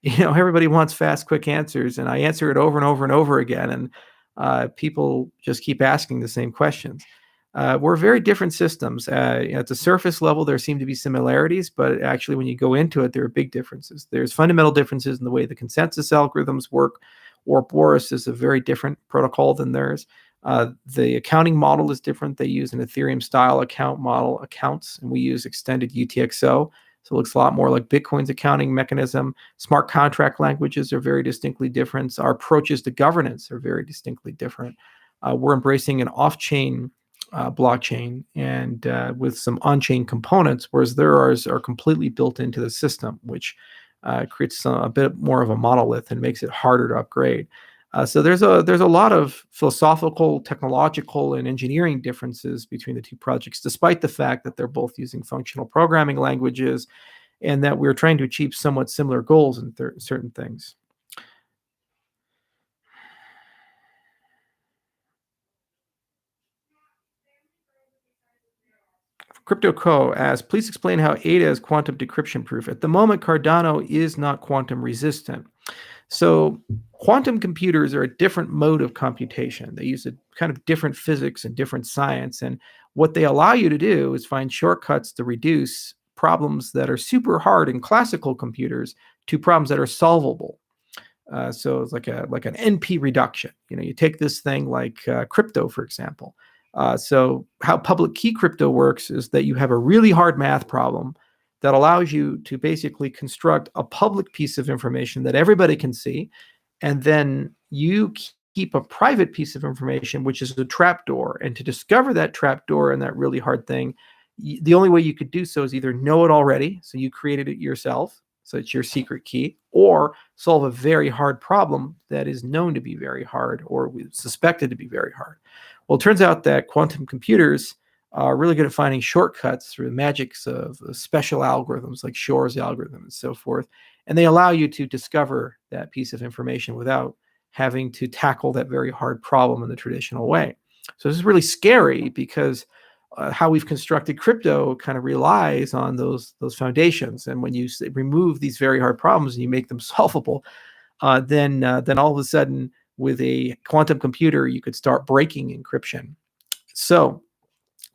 Speaker 1: Everybody wants fast, quick answers, and I answer it over and over and over again, and people just keep asking the same questions. We're very different systems. At the surface level, there seem to be similarities, but actually, when you go into it, there are big differences. There's fundamental differences in the way the consensus algorithms work. Ouroboros is a very different protocol than theirs. The accounting model is different. They use an Ethereum-style account model accounts, and we use extended UTXO. So it looks a lot more like Bitcoin's accounting mechanism. Smart contract languages are very distinctly different. Our approaches to governance are very distinctly different. We're embracing an off-chain blockchain and with some on-chain components, whereas theirs are completely built into the system, which creates a bit more of a monolith and makes it harder to upgrade. So there's a lot of philosophical, technological, and engineering differences between the two projects, despite the fact that they're both using functional programming languages and that we're trying to achieve somewhat similar goals in certain things. CryptoCo asks, please explain how ADA is quantum decryption proof. At the moment, Cardano is not quantum resistant. So quantum computers are a different mode of computation. They use a kind of different physics and different science. And what they allow you to do is find shortcuts to reduce problems that are super hard in classical computers to problems that are solvable. So it's like an NP reduction. You take this thing like crypto, for example. So how public key crypto works is that you have a really hard math problem that allows you to basically construct a public piece of information that everybody can see, and then you keep a private piece of information, which is a trapdoor. And to discover that trapdoor and that really hard thing, the only way you could do so is either know it already, so you created it yourself, so it's your secret key, or solve a very hard problem that is known to be very hard or suspected to be very hard. Well, it turns out that quantum computers are really good at finding shortcuts through the magics of special algorithms like Shor's algorithm and so forth. And they allow you to discover that piece of information without having to tackle that very hard problem in the traditional way. So this is really scary because how we've constructed crypto kind of relies on those foundations. And when you remove these very hard problems and you make them solvable, then all of a sudden with a quantum computer, you could start breaking encryption. So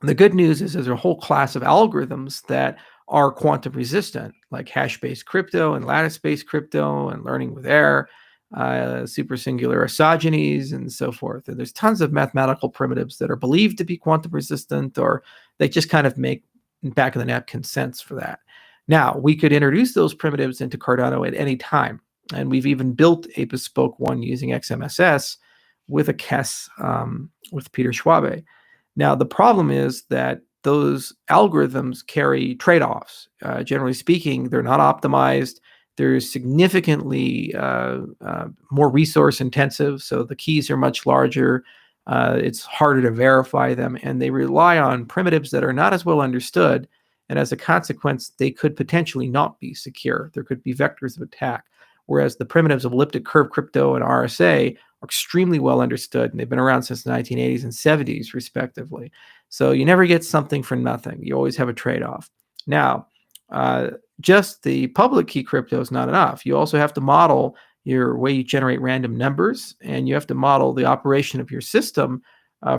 Speaker 1: the good news is there's a whole class of algorithms that are quantum resistant, like hash-based crypto and lattice-based crypto and learning with error, super singular isogenies, and so forth. And there's tons of mathematical primitives that are believed to be quantum resistant, or they just kind of make back of the napkin sense for that. Now, we could introduce those primitives into Cardano at any time. And we've even built a bespoke one using XMSS with a KES with Peter Schwabe. Now, the problem is that those algorithms carry trade-offs. Generally speaking, they're not optimized. They're significantly more resource intensive, so the keys are much larger. It's harder to verify them, and they rely on primitives that are not as well understood. And as a consequence, they could potentially not be secure. There could be vectors of attack. Whereas the primitives of elliptic curve crypto and RSA are extremely well understood, and they've been around since the 1980s and 70s, respectively. So you never get something for nothing. You always have a trade-off. Now, just the public key crypto is not enough. You also have to model your way you generate random numbers, and you have to model the operation of your system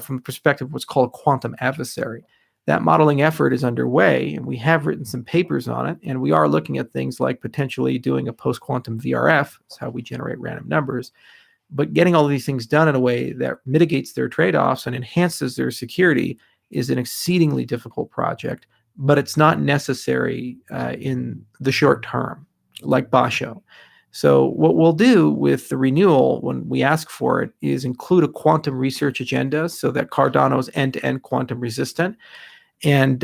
Speaker 1: from the perspective of what's called a quantum adversary. That modeling effort is underway, and we have written some papers on it, and we are looking at things like potentially doing a post-quantum VRF, that's how we generate random numbers, but getting all of these things done in a way that mitigates their trade-offs and enhances their security is an exceedingly difficult project, but it's not necessary in the short term, like Basho. So what we'll do with the renewal when we ask for it is include a quantum research agenda so that Cardano is end-to-end quantum resistant. And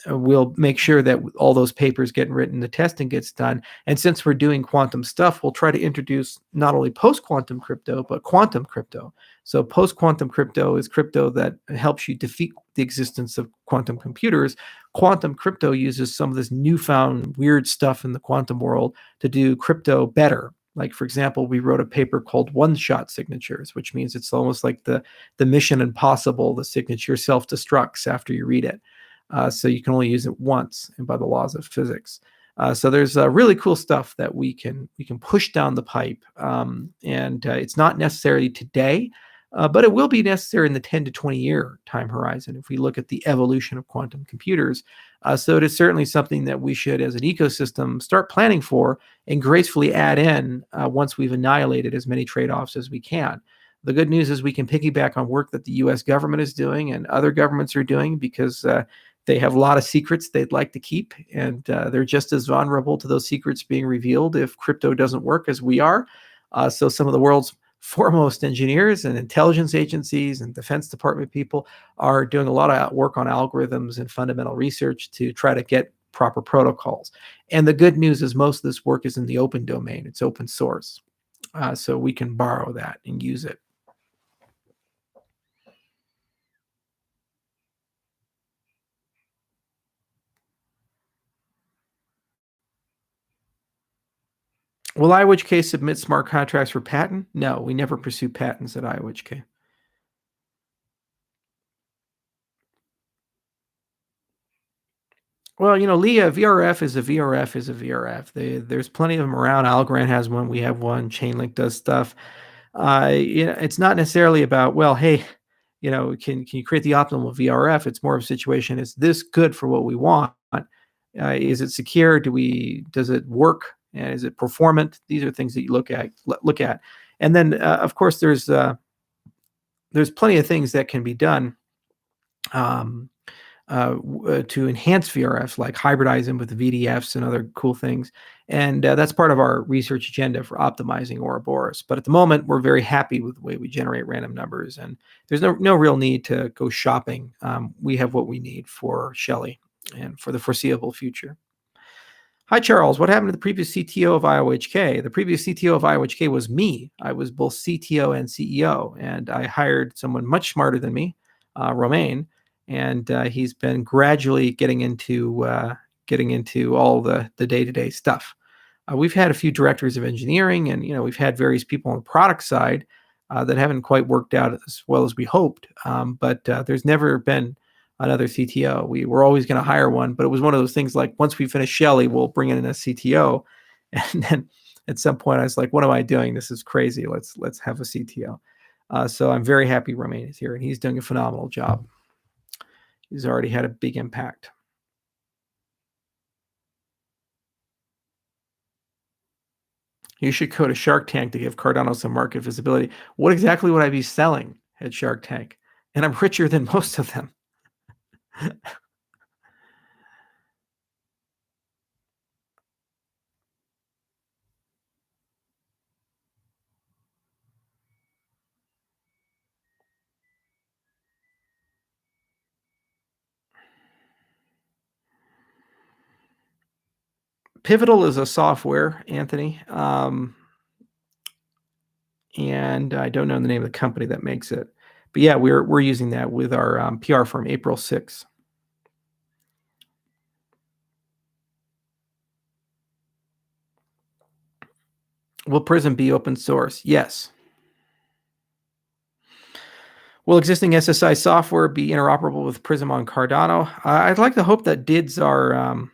Speaker 1: we'll make sure that all those papers get written, the testing gets done. And since we're doing quantum stuff, we'll try to introduce not only post-quantum crypto, but quantum crypto. So post-quantum crypto is crypto that helps you defeat the existence of quantum computers. Quantum crypto uses some of this newfound weird stuff in the quantum world to do crypto better. Like, for example, we wrote a paper called one-shot signatures, which means it's almost like the mission impossible. The signature self-destructs after you read it. So you can only use it once, and by the laws of physics. So there's really cool stuff that we can push down the pipe, and it's not necessarily today, but it will be necessary in the 10 to 20 year time horizon if we look at the evolution of quantum computers. So it is certainly something that we should, as an ecosystem, start planning for and gracefully add in once we've annihilated as many trade-offs as we can. The good news is we can piggyback on work that the US government is doing and other governments are doing, because they have a lot of secrets they'd like to keep, and they're just as vulnerable to those secrets being revealed if crypto doesn't work as we are. So some of the world's foremost engineers and intelligence agencies and Defense Department people are doing a lot of work on algorithms and fundamental research to try to get proper protocols. And the good news is most of this work is in the open domain. It's open source. So we can borrow that and use it. Will IOHK submit smart contracts for patent? No, we never pursue patents at IOHK. Well, Leah, VRF is a VRF is a VRF. There's plenty of them around. Algorand has one. We have one. Chainlink does stuff. It's not necessarily about, well, hey, can you create the optimal VRF? It's more of a situation. Is this good for what we want? Is it secure? Does it work? And is it performant? These are things that you look at. And then, of course, there's plenty of things that can be done to enhance VRFs, like hybridize them with VDFs and other cool things. And that's part of our research agenda for optimizing Ouroboros. But at the moment, we're very happy with the way we generate random numbers, and there's no real need to go shopping. We have what we need for Shelley and for the foreseeable future. Hi, Charles. What happened to the previous CTO of IOHK? The previous CTO of IOHK was me. I was both CTO and CEO, and I hired someone much smarter than me, Romain, and he's been gradually getting into all the day-to-day stuff. We've had a few directors of engineering, and we've had various people on the product side that haven't quite worked out as well as we hoped. But there's never been another CTO. We were always going to hire one, but it was one of those things like, once we finish Shelley, we'll bring in a CTO. And then at some point I was like, what am I doing? This is crazy. Let's have a CTO. So I'm very happy Romain is here, and he's doing a phenomenal job. He's already had a big impact. You should go to Shark Tank to give Cardano some market visibility. What exactly would I be selling at Shark Tank? And I'm richer than most of them. Pivotal is a software, Anthony, and I don't know the name of the company that makes it. But yeah, we're using that with our PR firm, April 6th. Will Prism be open source? Yes. Will existing SSI software be interoperable with Prism on Cardano? I'd like to hope that DIDs are.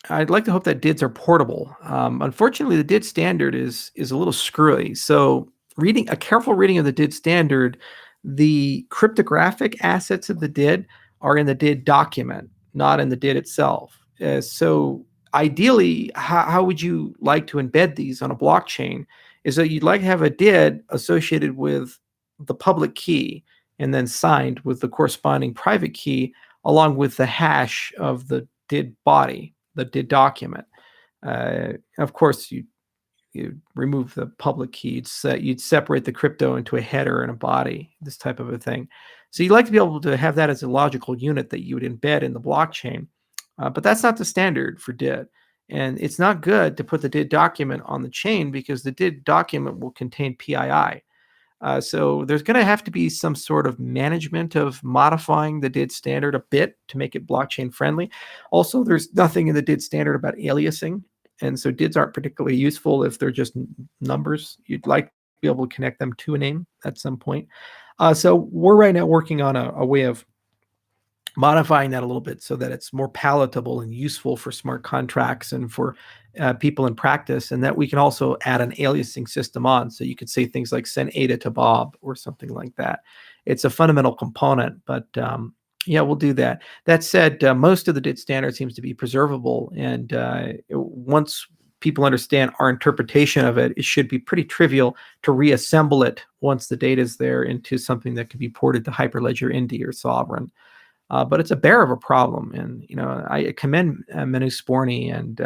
Speaker 1: I'd like to hope that DIDs are portable. Unfortunately, the DID standard is a little screwy. So, a careful reading of the DID standard, the cryptographic assets of the DID are in the DID document, not in the DID itself. So, ideally, how would you like to embed these on a blockchain? Is that you'd like to have a DID associated with the public key and then signed with the corresponding private key, along with the hash of the DID body, the DID document. Of course, you remove the public key. You'd separate the crypto into a header and a body, this type of a thing. So you'd like to be able to have that as a logical unit that you would embed in the blockchain. But that's not the standard for DID. And it's not good to put the DID document on the chain because the DID document will contain PII. So there's going to have to be some sort of management of modifying the DID standard a bit to make it blockchain friendly. Also, there's nothing in the DID standard about aliasing. And so DIDs aren't particularly useful if they're just numbers. You'd like to be able to connect them to a name at some point. So we're right now working on a way of modifying that a little bit so that it's more palatable and useful for smart contracts and for people in practice, and that we can also add an aliasing system on. So you could say things like send Ada to Bob or something like that. It's a fundamental component, but yeah, we'll do that. That said, most of the DID standard seems to be preservable, and once people understand our interpretation of it, it should be pretty trivial to reassemble it once the data is there into something that can be ported to Hyperledger Indy or Sovereign. But it's a bear of a problem. And, I commend Manu Sporny and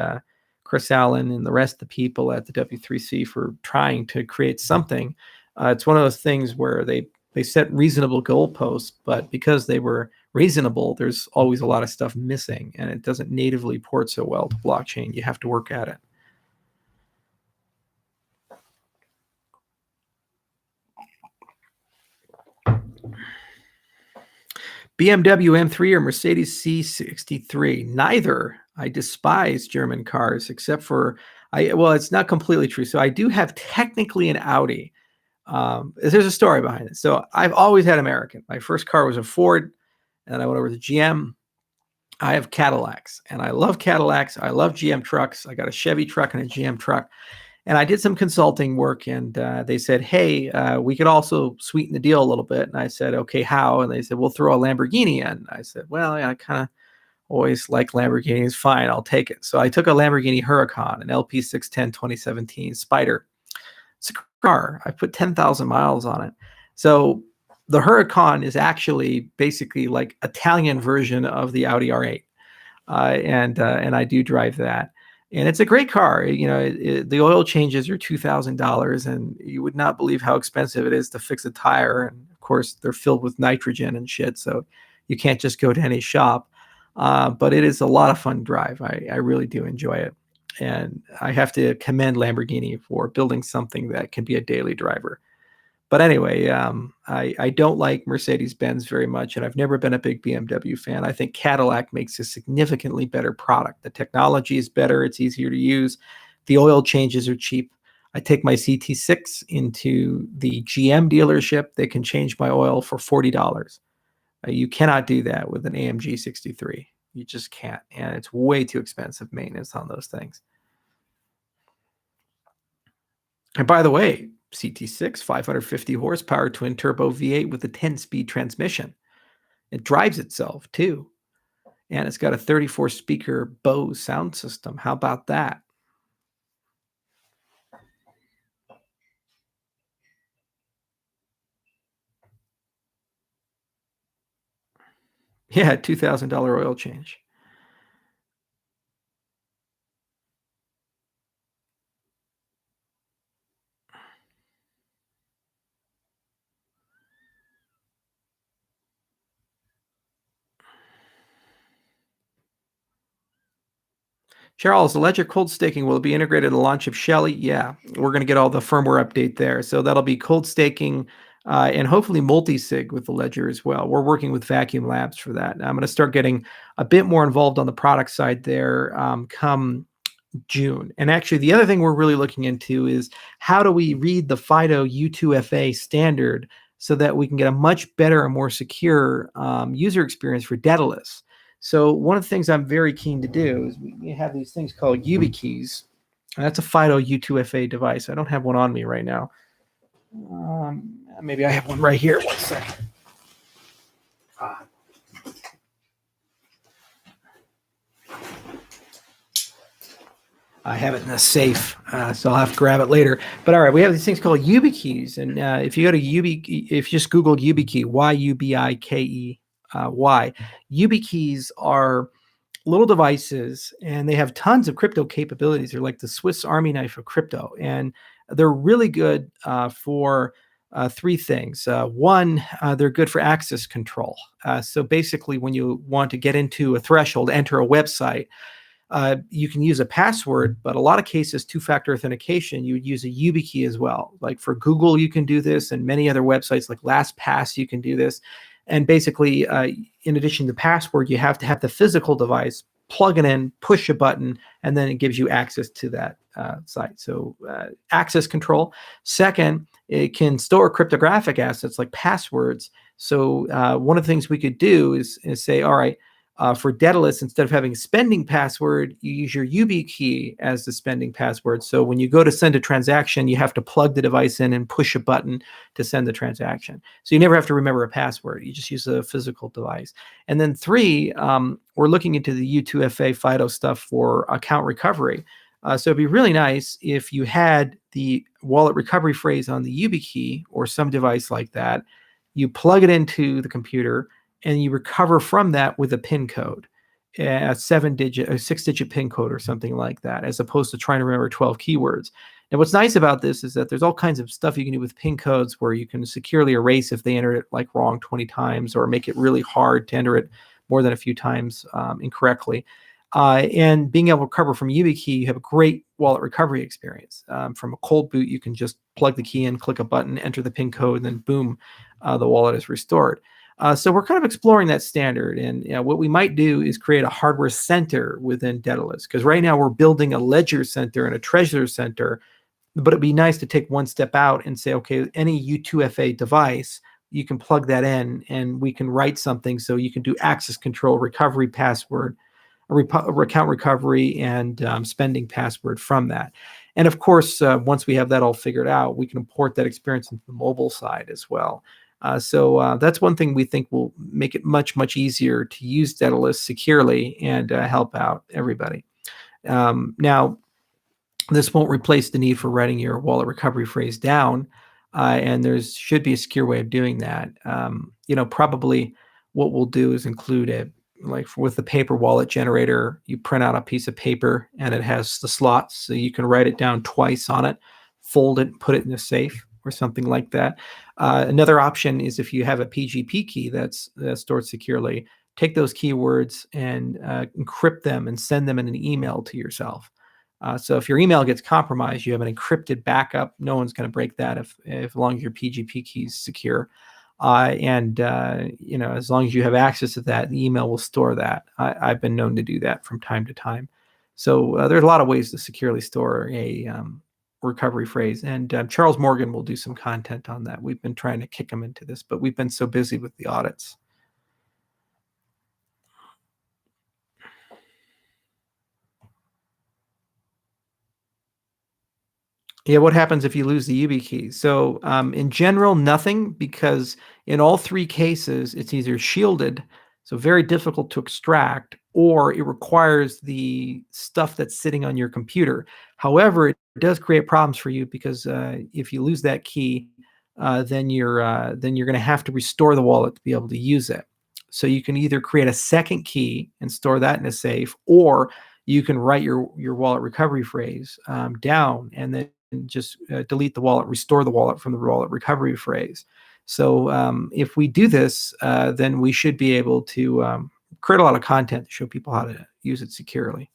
Speaker 1: Chris Allen and the rest of the people at the W3C for trying to create something. It's one of those things where they set reasonable goalposts, but because they were reasonable, there's always a lot of stuff missing, and it doesn't natively port so well to blockchain. You have to work at it. BMW M3 or Mercedes C63? Neither. I despise German cars, except for well, it's not completely true. So I do have technically an Audi. There's a story behind it. So I've always had American. My first car was a Ford, and then I went over to GM. I have Cadillacs, and I love Cadillacs. I love GM trucks. I got a Chevy truck and a GM truck. And I did some consulting work, and they said, hey, we could also sweeten the deal a little bit. And I said, okay, how? And they said, we'll throw a Lamborghini in. I said, well, yeah, I kind of always like Lamborghinis. Fine, I'll take it. So I took a Lamborghini Huracan, an LP 610 2017 Spider. It's a car. I put 10,000 miles on it. So the Huracan is actually basically like Italian version of the Audi R8. And I do drive that. And it's a great car. The oil changes are $2,000, and you would not believe how expensive it is to fix a tire. And of course, they're filled with nitrogen and shit, so you can't just go to any shop. But it is a lot of fun to drive. I really do enjoy it. And I have to commend Lamborghini for building something that can be a daily driver. But anyway, I don't like Mercedes-Benz very much, and I've never been a big BMW fan. I think Cadillac makes a significantly better product. The technology is better. It's easier to use. The oil changes are cheap. I take my CT6 into the GM dealership. They can change my oil for $40. You cannot do that with an AMG 63. You just can't, and it's way too expensive maintenance on those things. And by the way, CT6, 550 horsepower, twin turbo V8 with a 10-speed transmission. It drives itself too. And it's got a 34 speaker Bose sound system. How about that? Yeah, $2,000 oil change. Charles, the ledger cold staking, will it be integrated in the launch of Shelley? Yeah, we're going to get all the firmware update there. So that'll be cold staking and hopefully multi-sig with the ledger as well. We're working with Vacuum Labs for that. I'm going to start getting a bit more involved on the product side there come June. And actually, the other thing we're really looking into is how do we read the FIDO U2FA standard so that we can get a much better and more secure user experience for Daedalus. So one of the things I'm very keen to do is we have these things called YubiKeys. And that's a FIDO U2FA device. I don't have one on me right now. Maybe I have one right here. One second. I have it in a safe, so I'll have to grab it later. But all right, we have these things called YubiKeys, and if you go to if you just Google YubiKey, YubiKey, YubiKeys are little devices, and they have tons of crypto capabilities. They're like the Swiss Army knife of crypto, and they're really good for three things. One, they're good for access control. So basically, when you want to get into a threshold, enter a website, you can use a password, but a lot of cases, two-factor authentication, you would use a YubiKey as well. Like for Google, you can do this, and many other websites like LastPass, you can do this. And basically, in addition to the password, you have to have the physical device, plug it in, push a button, and then it gives you access to that site. So access control. Second, it can store cryptographic assets like passwords. So one of the things we could do is say, all right, for Daedalus, instead of having a spending password, you use your YubiKey as the spending password. So when you go to send a transaction, you have to plug the device in and push a button to send the transaction. So you never have to remember a password. You just use a physical device. And then three, we're looking into the U2FA FIDO stuff for account recovery. So it'd be really nice if you had the wallet recovery phrase on the YubiKey or some device like that. You plug it into the computer, and you recover from that with a PIN code, a 7-digit or 6-digit PIN code or something like that, as opposed to trying to remember 12 keywords. And what's nice about this is that there's all kinds of stuff you can do with PIN codes where you can securely erase if they enter it like wrong 20 times, or make it really hard to enter it more than a few times incorrectly. And being able to recover from YubiKey, you have a great wallet recovery experience. From a cold boot, you can just plug the key in, click a button, enter the PIN code, and then boom, the wallet is restored. So we're kind of exploring that standard, and what we might do is create a hardware center within Daedalus, because right now we're building a ledger center and a treasure center, but it'd be nice to take one step out and say, okay, any U2FA device, you can plug that in, and we can write something so you can do access control, recovery password, account recovery, and spending password from that. And of course, once we have that all figured out, we can import that experience into the mobile side as well. So that's one thing we think will make it much, much easier to use Daedalus securely and help out everybody. Now, this won't replace the need for writing your wallet recovery phrase down, and there should be a secure way of doing that. Probably what we'll do is include with the paper wallet generator, you print out a piece of paper and it has the slots, so you can write it down twice on it, fold it, and put it in a safe or something like that. Another option is if you have a PGP key that's stored securely, take those keywords and encrypt them and send them in an email to yourself. So if your email gets compromised, you have an encrypted backup. No one's going to break that if as long as your PGP key is secure. As long as you have access to that, the email will store that. I've been known to do that from time to time. So there's a lot of ways to securely store a recovery phrase, and Charles Morgan will do some content on that. We've been trying to kick him into this, but we've been so busy with the audits. Yeah, what happens if you lose the YubiKey? So in general, nothing, because in all three cases, it's either shielded, so very difficult to extract, or it requires the stuff that's sitting on your computer. However, it does create problems for you, because if you lose that key, then you're going to have to restore the wallet to be able to use it. So you can either create a second key and store that in a safe, or you can write your wallet recovery phrase down and then just delete the wallet, restore the wallet from the wallet recovery phrase. So if we do this, then we should be able to create a lot of content to show people how to use it securely.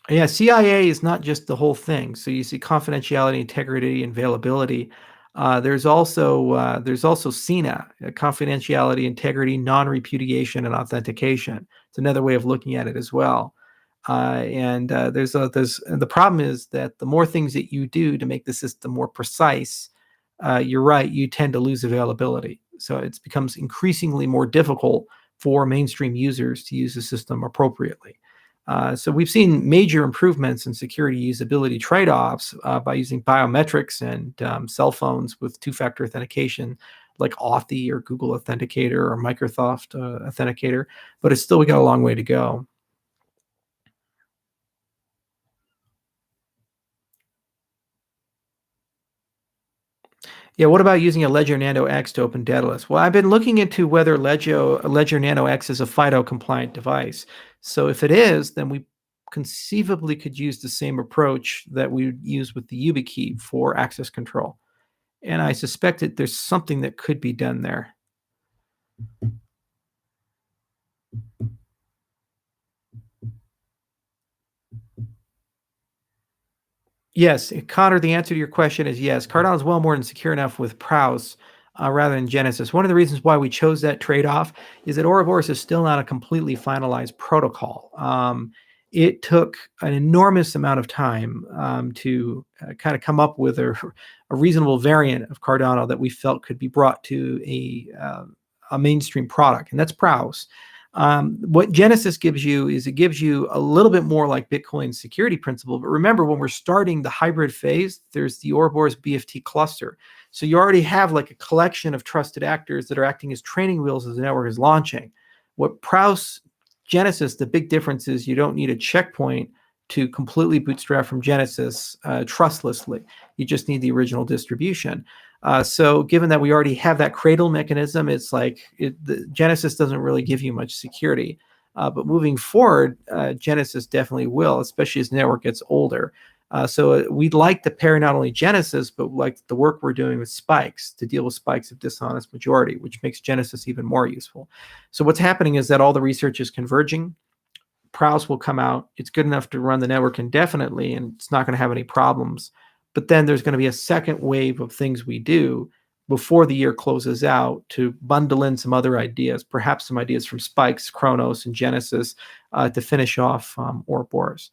Speaker 1: Yeah, CIA is not just the whole thing. So you see confidentiality, integrity, and availability. There's also CINA, confidentiality, integrity, non-repudiation, and authentication. It's another way of looking at it as well. There's the problem is that the more things that you do to make the system more precise, you're right, you tend to lose availability. So it becomes increasingly more difficult for mainstream users to use the system appropriately. So we've seen major improvements in security usability trade-offs by using biometrics and cell phones with two-factor authentication, like Authy or Google Authenticator or Microsoft Authenticator, but it's still, we got a long way to go. Yeah, what about using a Ledger Nano X to open Daedalus? Well, I've been looking into whether Ledger Nano X is a FIDO compliant device. So if it is, then we conceivably could use the same approach that we would use with the YubiKey for access control. And I suspect that there's something that could be done there. Yes, Connor, the answer to your question is yes. Cardano is well more than secure enough with Prouse rather than Genesis. One of the reasons why we chose that trade-off is that Ouroboros is still not a completely finalized protocol. It took an enormous amount of time to kind of come up with a reasonable variant of Cardano that we felt could be brought to a mainstream product, and that's Prouse. What Genesis gives you is it gives you a little bit more like Bitcoin's security principle. But remember, when we're starting the hybrid phase, there's the Ouroboros BFT cluster. So you already have like a collection of trusted actors that are acting as training wheels as the network is launching. What Prouse Genesis, the big difference is you don't need a checkpoint to completely bootstrap from Genesis trustlessly. You just need the original distribution. So given that we already have that cradle mechanism, it's like the Genesis doesn't really give you much security. But moving forward, Genesis definitely will, especially as the network gets older. So we'd like to pair not only Genesis, but like the work we're doing with spikes to deal with spikes of dishonest majority, which makes Genesis even more useful. So what's happening is that all the research is converging. Prouse will come out. It's good enough to run the network indefinitely, and it's not going to have any problems. But then there's going to be a second wave of things we do before the year closes out to bundle in some other ideas, perhaps some ideas from Spikes, Chronos, and Genesis to finish off Ouroboros.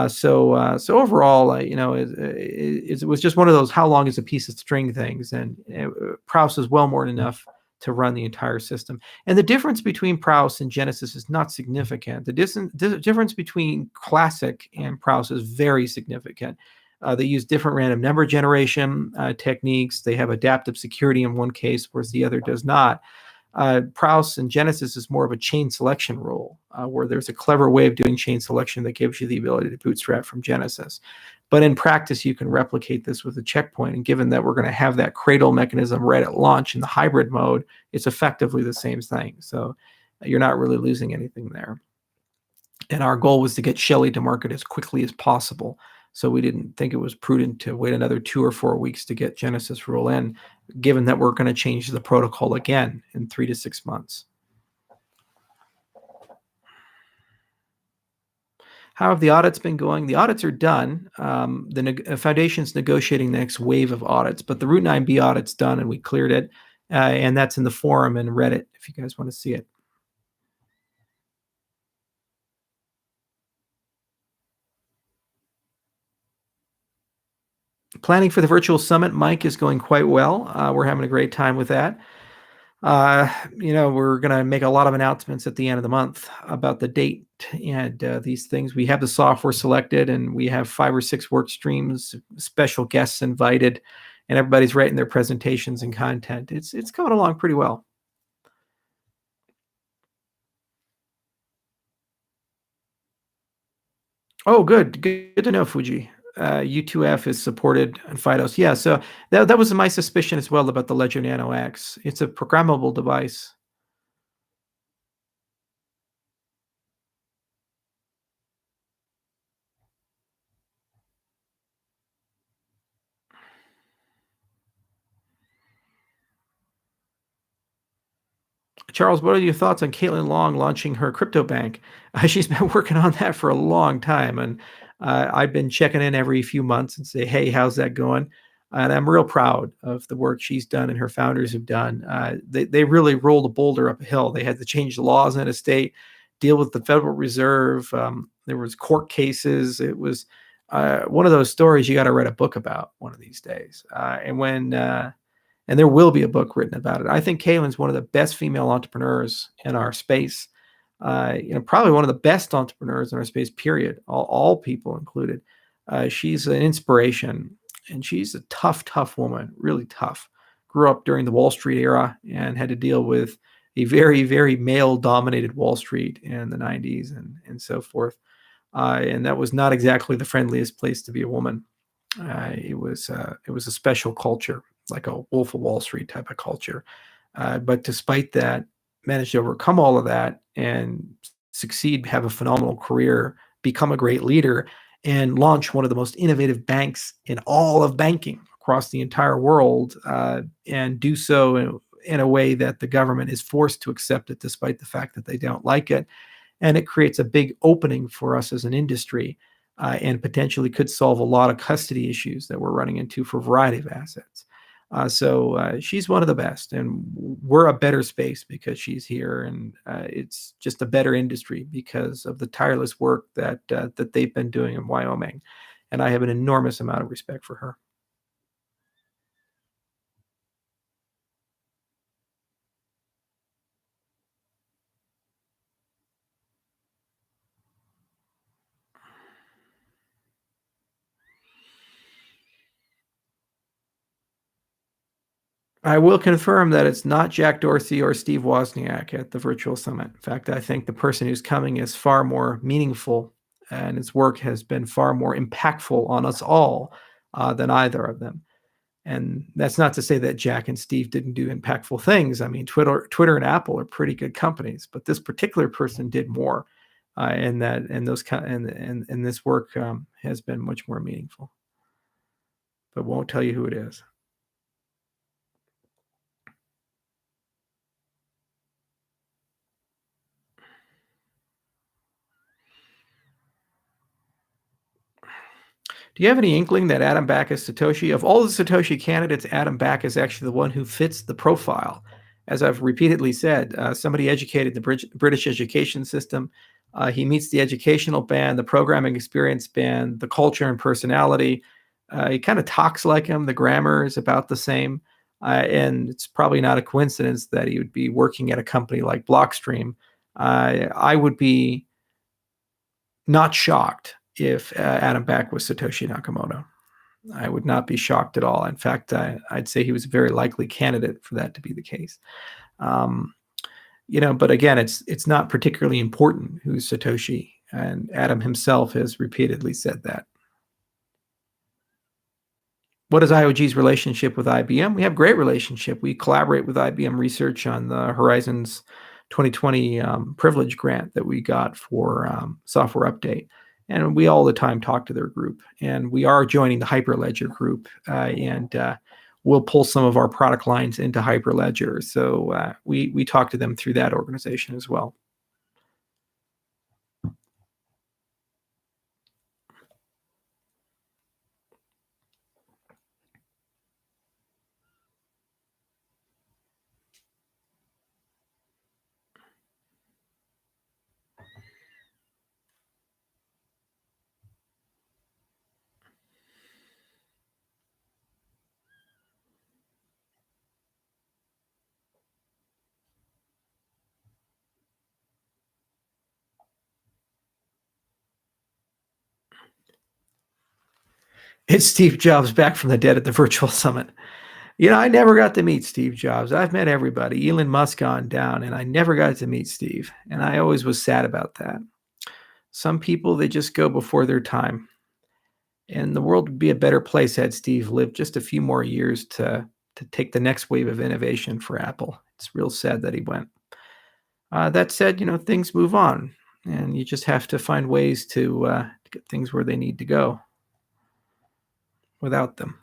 Speaker 1: So overall, it was just one of those how long is a piece of string things, and Prouse is well more than enough to run the entire system. And the difference between Prouse and Genesis is not significant. The difference between Classic and Prouse is very significant. They use different random number generation techniques. They have adaptive security in one case, whereas the other does not. Prouse and Genesis is more of a chain selection rule, where there's a clever way of doing chain selection that gives you the ability to bootstrap from Genesis. But in practice, you can replicate this with a checkpoint. And given that we're going to have that cradle mechanism right at launch in the hybrid mode, it's effectively the same thing. So you're not really losing anything there. And our goal was to get Shelley to market as quickly as possible. So we didn't think it was prudent to wait another 2 or 4 weeks to get Genesis rule in, given that we're going to change the protocol again in 3 to 6 months. How have the audits been going? The audits are done. The foundation's negotiating the next wave of audits, but the Route 9B audit's done and we cleared it. And that's in the forum and Reddit if you guys want to see it. Planning for the virtual summit, Mike, is going quite well. We're having a great time with that. We're going to make a lot of announcements at the end of the month about the date and these things. We have the software selected and we have 5 or 6 work streams, special guests invited, and everybody's writing their presentations and content. It's coming along pretty well. Oh, good to know, Fuji. U2F is supported on FIDOS. Yeah, so that was my suspicion as well about the Ledger Nano X. It's a programmable device. Charles, what are your thoughts on Caitlin Long launching her crypto bank? She's been working on that for a long time, and I've been checking in every few months and say, hey, how's that going? And I'm real proud of the work she's done and her founders have done. They really rolled a boulder up a hill. They had to change the laws in a state, deal with the Federal Reserve. There was court cases. It was one of those stories you got to write a book about one of these days. And there will be a book written about it. I think Caitlin's one of the best female entrepreneurs in our space. Probably one of the best entrepreneurs in our space, period, all people included. She's an inspiration, and she's a tough woman, really tough. Grew up during the Wall Street era and had to deal with a very, very male-dominated Wall Street in the 90s and so forth. And that was not exactly the friendliest place to be a woman. It was a special culture, like a Wolf of Wall Street type of culture. But despite that, managed to overcome all of that and succeed, have a phenomenal career become a great leader and launch one of the most innovative banks in all of banking across the entire world, and do so in a way that the government is forced to accept it despite the fact that they don't like it. And it creates a big opening for us as an industry, and potentially could solve a lot of custody issues that we're running into for a variety of assets. So she's one of the best, and we're a better space because she's here, and it's just a better industry because of the tireless work that they've been doing in Wyoming, and I have an enormous amount of respect for her. I will confirm that it's not Jack Dorsey or Steve Wozniak at the virtual summit. In fact, I think the person who's coming is far more meaningful, and his work has been far more impactful on us all than either of them. And that's not to say that Jack and Steve didn't do impactful things. I mean, Twitter and Apple are pretty good companies, but this particular person did more, and this work has been much more meaningful. But won't tell you who it is. Do you have any inkling that Adam Back is Satoshi? Of all the Satoshi candidates, Adam Back is actually the one who fits the profile. As I've repeatedly said, somebody educated the British education system. He meets the educational band, the programming experience band, the culture and personality. He kind of talks like him. The grammar is about the same. And it's probably not a coincidence that he would be working at a company like Blockstream. I would be not shocked if Adam Back was Satoshi Nakamoto. I would not be shocked at all. In fact, I'd say he was a very likely candidate for that to be the case. But again, it's not particularly important who's Satoshi, and Adam himself has repeatedly said that. What is IOG's relationship with IBM? We have a great relationship. We collaborate with IBM Research on the Horizons 2020 privilege grant that we got for software update. And we all the time talk to their group. And we are joining the Hyperledger group, and we'll pull some of our product lines into Hyperledger. So we talk to them through that organization as well. It's Steve Jobs back from the dead at the virtual summit. I never got to meet Steve Jobs. I've met everybody, Elon Musk on down, and I never got to meet Steve. And I always was sad about that. Some people, they just go before their time. And the world would be a better place had Steve lived just a few more years to take the next wave of innovation for Apple. It's real sad that he went. That said, things move on, and you just have to find ways to get things where they need to go without them.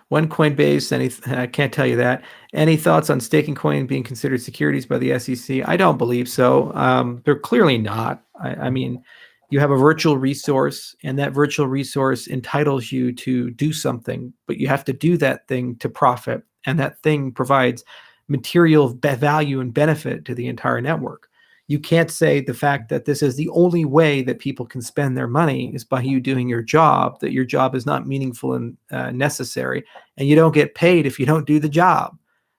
Speaker 1: When Coinbase, I can't tell you that. Any thoughts on staking coin being considered securities by the SEC? I don't believe so. They're clearly not. I mean, you have a virtual resource, and that virtual resource entitles you to do something, but you have to do that thing to profit, and that thing provides material value and benefit to the entire network. You can't say the fact that this is the only way that people can spend their money is by you doing your job, that your job is not meaningful and necessary, and you don't get paid if you don't do the job.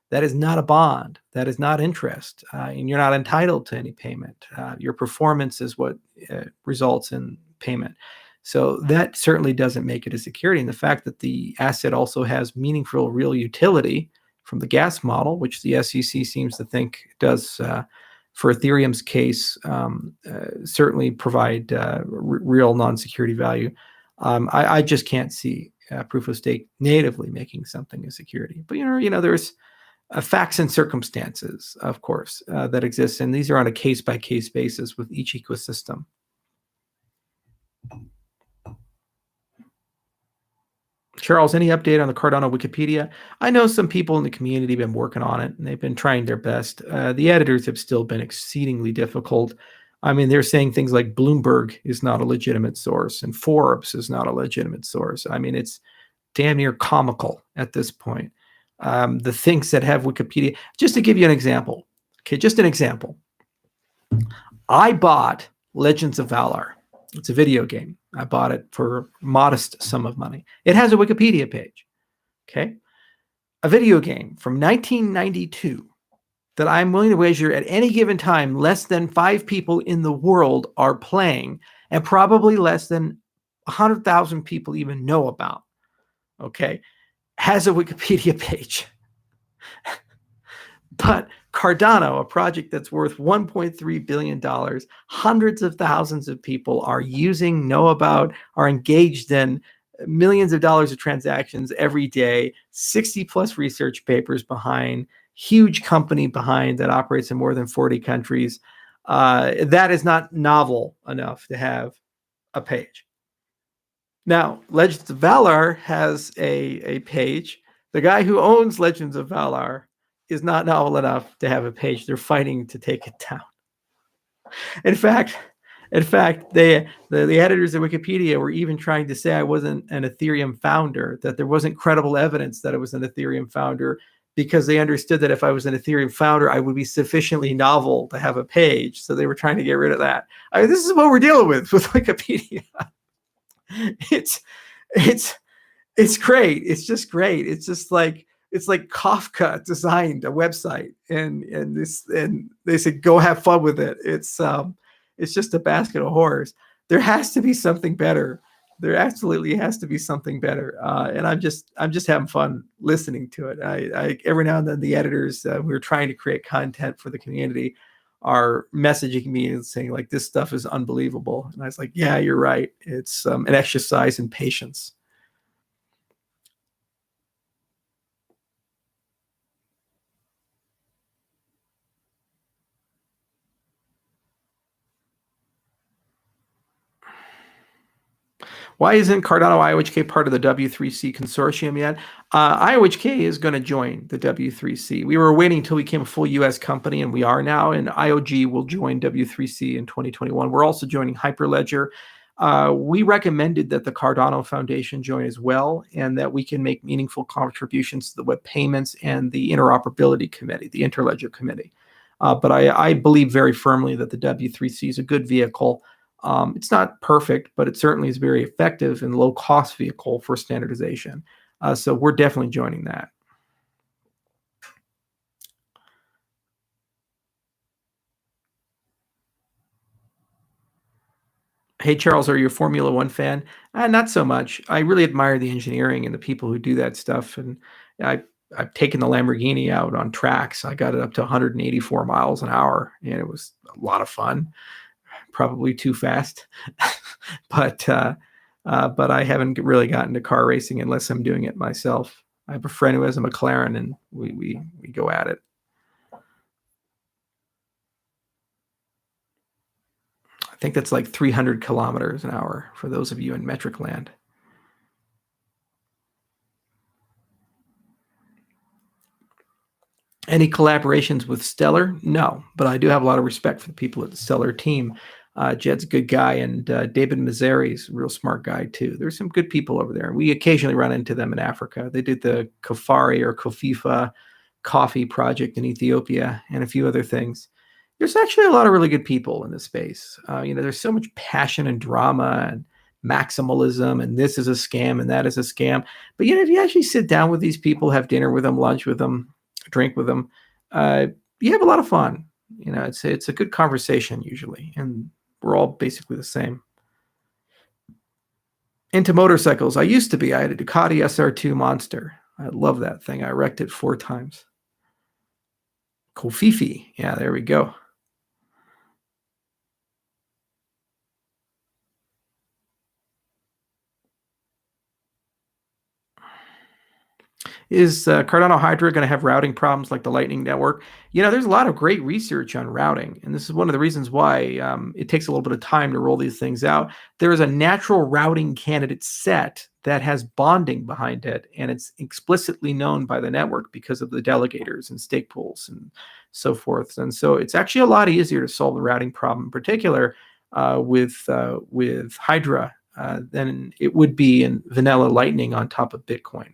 Speaker 1: That is not a bond. That is not interest, and you're not entitled to any payment. Your performance is what results in payment. So that certainly doesn't make it a security. And the fact that the asset also has meaningful real utility from the gas model, which the SEC seems to think does for Ethereum's case, certainly provide real non-security value. I just can't see proof of stake natively making something a security. But there's facts and circumstances, of course, that exist. And these are on a case-by-case basis with each ecosystem. Charles, any update on the Cardano Wikipedia? I know some people in the community have been working on it, and they've been trying their best. The editors have still been exceedingly difficult. I mean, they're saying things like Bloomberg is not a legitimate source, and Forbes is not a legitimate source. I mean, it's damn near comical at this point. The things that have Wikipedia, just to give you an example, okay, just an example. I bought Legends of Valor. It's a video game. I bought it for a modest sum of money. It has a Wikipedia page, okay? A video game from 1992 that I'm willing to wager at any given time less than 5 people in the world are playing, and probably less than 100,000 people even know about, okay, has a Wikipedia page. But Cardano, a project that's worth $1.3 billion, hundreds of thousands of people are using, know about, are engaged in millions of dollars of transactions every day, 60 plus research papers behind, huge company behind that operates in more than 40 countries. That is not novel enough to have a page. Now, Legends of Valor has a page. The guy who owns Legends of Valor is not novel enough to have a page. They're fighting to take it down. In fact, the editors of Wikipedia were even trying to say I wasn't an Ethereum founder, that there wasn't credible evidence that I was an Ethereum founder, because they understood that if I was an Ethereum founder, I would be sufficiently novel to have a page. So they were trying to get rid of that. I mean, this is what we're dealing with Wikipedia. It's great. It's just great. It's just like Kafka designed a website, and they said go have fun with it. It's just a basket of horrors. There has to be something better. There absolutely has to be something better. And I'm just having fun listening to it. I every now and then the editors who are trying to create content for the community are messaging me and saying like, this stuff is unbelievable. And I was like, yeah, you're right. It's an exercise in patience. Why isn't Cardano IOHK part of the W3C consortium yet? IOHK is going to join the W3C. We were waiting until we became a full US company, and we are now, and IOG will join W3C in 2021. We're also joining Hyperledger. We recommended that the Cardano Foundation join as well, and that we can make meaningful contributions to the Web Payments and the Interoperability Committee, the Interledger Committee. But I believe very firmly that the W3C is a good vehicle. It's not perfect, but it certainly is very effective and low-cost vehicle for standardization. So we're definitely joining that. Hey, Charles, are you a Formula One fan? Not so much. I really admire the engineering and the people who do that stuff. And I've taken the Lamborghini out on tracks. I got it up to 184 miles an hour, and it was a lot of fun. Probably too fast, but I haven't really gotten to car racing unless I'm doing it myself. I have a friend who has a McLaren, and we go at it. I think that's like 300 kilometers an hour for those of you in metric land. Any collaborations with Stellar? No, but I do have a lot of respect for the people at the Stellar team. Jed's a good guy, and David Mazzari's a real smart guy too. There's some good people over there. We occasionally run into them in Africa. They did the Kofari or Kofifa coffee project in Ethiopia and a few other things. There's actually a lot of really good people in this space. There's so much passion and drama and maximalism, and this is a scam and that is a scam. But if you actually sit down with these people, have dinner with them, lunch with them, drink with them, you have a lot of fun. It's a good conversation usually, and we're all basically the same. Into motorcycles, I used to be. I had a Ducati SR2 Monster. I love that thing. I wrecked it 4 times. Kofifi, yeah, there we go. Is Cardano Hydra going to have routing problems like the Lightning Network? There's a lot of great research on routing, and this is one of the reasons why it takes a little bit of time to roll these things out. There is a natural routing candidate set that has bonding behind it, and it's explicitly known by the network because of the delegators and stake pools and so forth. And so it's actually a lot easier to solve the routing problem, in particular with Hydra, than it would be in vanilla Lightning on top of Bitcoin.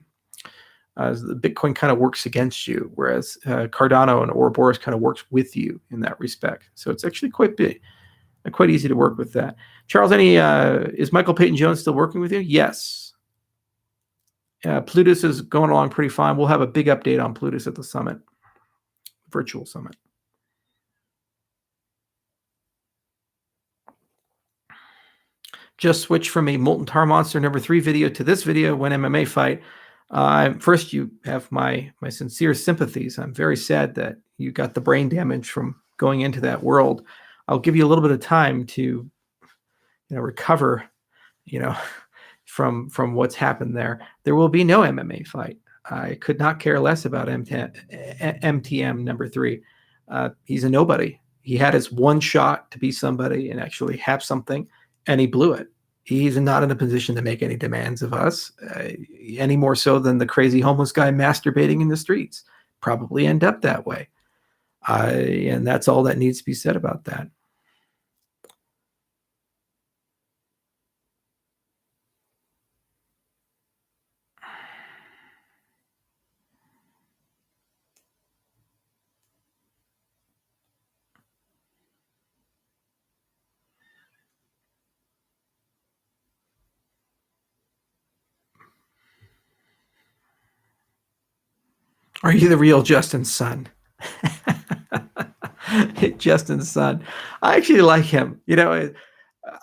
Speaker 1: The Bitcoin kind of works against you, whereas Cardano and Ouroboros kind of works with you in that respect. So it's actually quite easy to work with that. Charles, is Michael Peyton Jones still working with you? Yes. Plutus is going along pretty fine. We'll have a big update on Plutus at the summit, virtual summit. Just switch from a Molten Tar Monster number 3 video to this video, When MMA Fight. First, you have my sincere sympathies. I'm very sad that you got the brain damage from going into that world. I'll give you a little bit of time to recover from what's happened there. There will be no MMA fight. I could not care less about MTM number 3. He's a nobody. He had his one shot to be somebody and actually have something, and he blew it. He's not in a position to make any demands of us, any more so than the crazy homeless guy masturbating in the streets. Probably end up that way. And that's all that needs to be said about that. Are you the real Justin's son? Justin's son. I actually like him.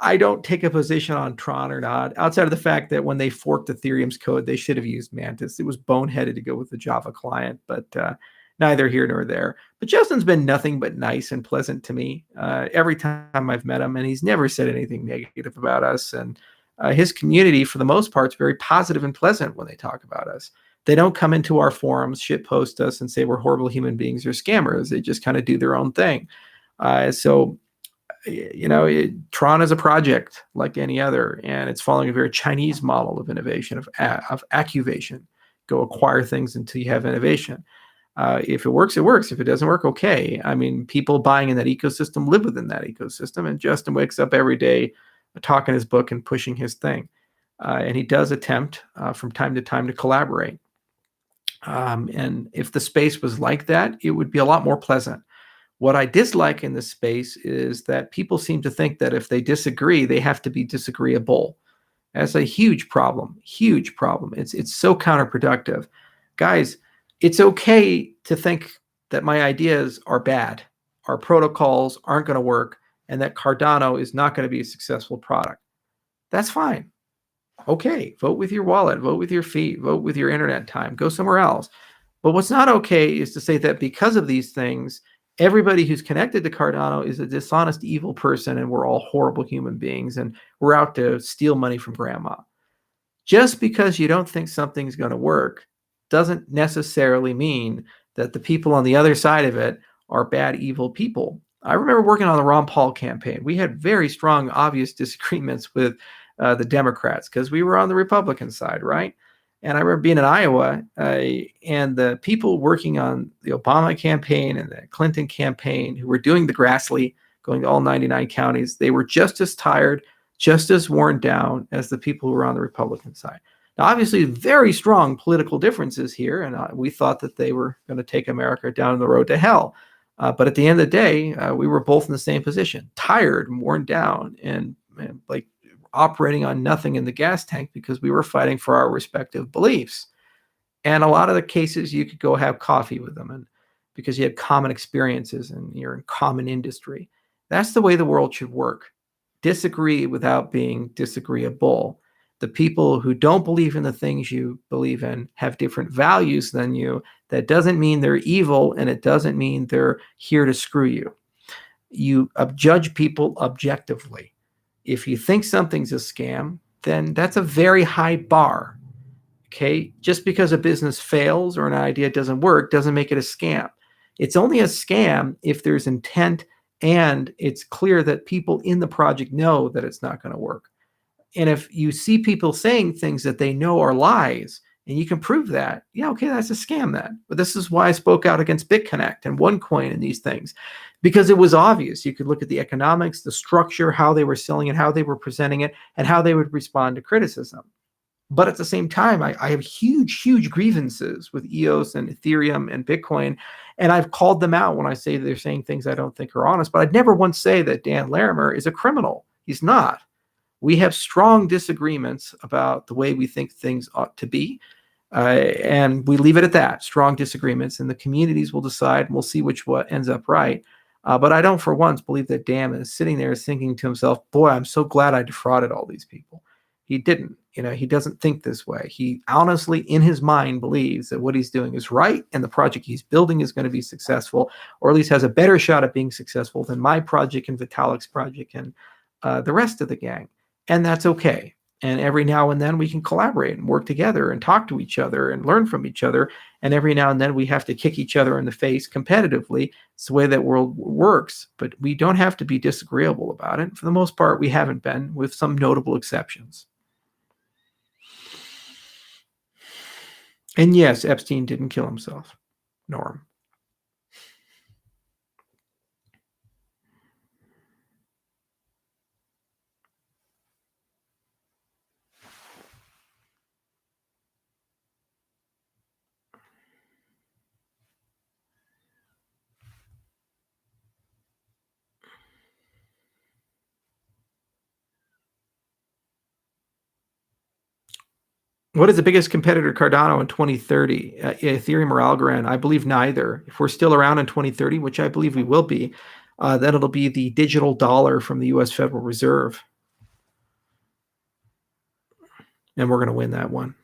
Speaker 1: I don't take a position on Tron or not, outside of the fact that when they forked Ethereum's code, they should have used Mantis. It was boneheaded to go with the Java client, but neither here nor there. But Justin's been nothing but nice and pleasant to me every time I've met him, and he's never said anything negative about us. And his community, for the most part, is very positive and pleasant when they talk about us. They don't come into our forums, shitpost us, and say we're horrible human beings or scammers. They just kind of do their own thing. So Tron is a project like any other, and it's following a very Chinese model of innovation, of accuvation. Go acquire things until you have innovation. If it works, it works. If it doesn't work, okay. I mean, people buying in that ecosystem live within that ecosystem, and Justin wakes up every day talking his book and pushing his thing. And he does attempt from time to time to collaborate. And if the space was like that, it would be a lot more pleasant. What I dislike in this space is that people seem to think that if they disagree, they have to be disagreeable. That's a huge problem, huge problem. It's so counterproductive. Guys, it's okay to think that my ideas are bad, our protocols aren't going to work, and that Cardano is not going to be a successful product. That's fine. Okay, vote with your wallet, vote with your feet, vote with your internet time, go somewhere else. But what's not okay is to say that because of these things, everybody who's connected to Cardano is a dishonest, evil person, and we're all horrible human beings, and we're out to steal money from grandma. Just because you don't think something's going to work doesn't necessarily mean that the people on the other side of it are bad, evil people. I remember working on the Ron Paul campaign. We had very strong, obvious disagreements with the Democrats because we were on the Republican side, right? And I remember being in Iowa and the people working on the Obama campaign and the Clinton campaign who were doing the Grassley, going to all 99 counties, they were just as tired, just as worn down as the people who were on the Republican side. Now, obviously, very strong political differences here, and we thought that they were going to take America down the road to hell. But at the end of the day, we were both in the same position, tired and worn down and like operating on nothing in the gas tank because we were fighting for our respective beliefs. And a lot of the cases you could go have coffee with them and because you had common experiences and you're in common industry. That's the way the world should work. Disagree without being disagreeable. The people who don't believe in the things you believe in have different values than you. That doesn't mean they're evil, and it doesn't mean they're here to screw you. You judge people objectively. If you think something's a scam, then that's a very high bar. Okay, just because a business fails or an idea doesn't work doesn't make it a scam. It's only a scam if there's intent and it's clear that people in the project know that it's not going to work. And if you see people saying things that they know are lies and you can prove that, yeah, okay, that's a scam then. But this is why I spoke out against BitConnect and OneCoin and these things, because it was obvious. You could look at the economics, the structure, how they were selling it, how they were presenting it, and how they would respond to criticism. But at the same time, I have huge grievances with EOS and Ethereum and Bitcoin. And I've called them out when I say they're saying things I don't think are honest. But I'd never once say that Dan Larimer is a criminal. He's not. We have strong disagreements about the way we think things ought to be. And we leave it at that, strong disagreements. And the communities will decide, and we'll see which what ends up right. But I don't for once believe that Dan is sitting there thinking to himself, boy, I'm so glad I defrauded all these people. He didn't. He doesn't think this way. He honestly, in his mind, believes that what he's doing is right and the project he's building is going to be successful, or at least has a better shot at being successful than my project and Vitalik's project and the rest of the gang. And that's okay. And every now and then we can collaborate and work together and talk to each other and learn from each other. And every now and then we have to kick each other in the face competitively. It's the way that world works. But we don't have to be disagreeable about it. For the most part, we haven't been, with some notable exceptions. And yes, Epstein didn't kill himself. Norm. What is the biggest competitor to Cardano in 2030? Ethereum or Algorand? I believe neither. If we're still around in 2030, which I believe we will be, then it'll be the digital dollar from the U.S. Federal Reserve. And we're going to win that one.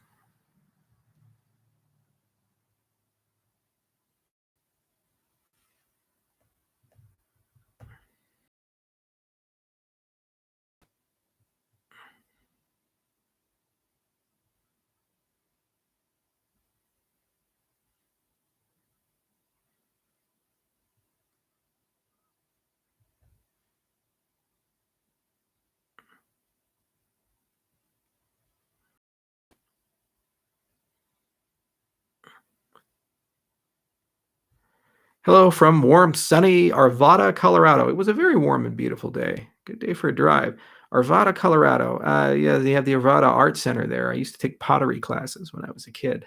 Speaker 1: Hello from warm, sunny Arvada, Colorado. It was a very warm and beautiful day. Good day for a drive. Arvada, Colorado. Yeah, they have the Arvada Art Center there. I used to take pottery classes when I was a kid.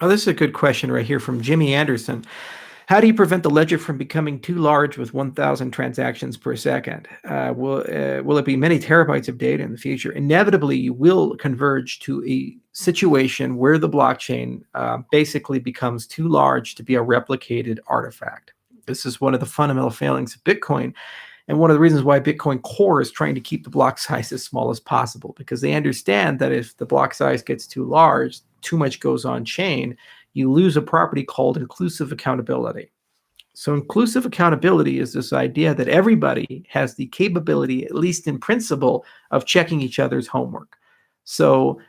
Speaker 1: Oh, this is a good question right here from Jimmy Anderson. How do you prevent the ledger from becoming too large with 1,000 transactions per second? Will it be many terabytes of data in the future? Inevitably, you will converge to a situation where the blockchain basically becomes too large to be a replicated artifact. This is one of the fundamental failings of Bitcoin. And one of the reasons why Bitcoin Core is trying to keep the block size as small as possible, because they understand that if the block size gets too large, too much goes on chain, you lose a property called inclusive accountability. So inclusive accountability is this idea that everybody has the capability, at least in principle, of checking each other's homework. So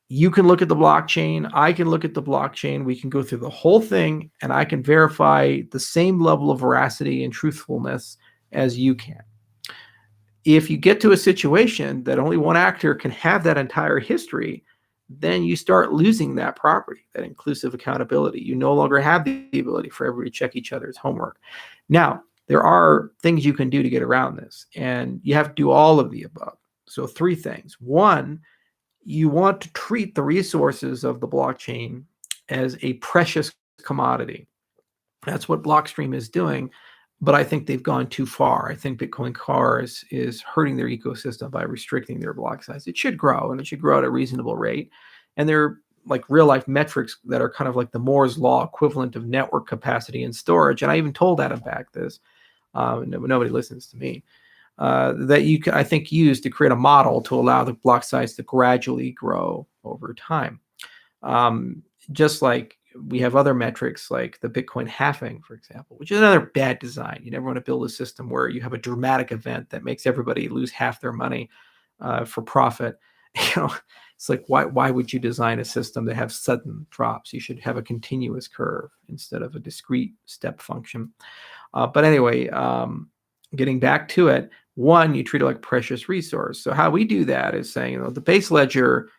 Speaker 1: you can look at the blockchain, I can look at the blockchain, we can go through the whole thing, and I can verify the same level of veracity and truthfulness as you can. If you get to a situation that only one actor can have that entire history, then you start losing that property, that inclusive accountability. You no longer have the ability for everybody to check each other's homework. Now, there are things you can do to get around this, and you have to do all of the above. So 3 things. 1, you want to treat the resources of the blockchain as a precious commodity. That's what Blockstream is doing, but I think they've gone too far. I think Bitcoin Core is hurting their ecosystem by restricting their block size. It should grow, and it should grow at a reasonable rate. And they're like real life metrics that are kind of like the Moore's law equivalent of network capacity and storage. And I even told Adam back this, nobody listens to me, that you can, I think, use to create a model to allow the block size to gradually grow over time. Just like we have other metrics like the Bitcoin halving, for example, which is another bad design. You never want to build a system where you have a dramatic event that makes everybody lose half their money for profit. It's like, why would you design a system that have sudden drops? You should have a continuous curve instead of a discrete step function. But anyway, getting back to it, one, you treat it like a precious resource. So how we do that is saying, the base ledger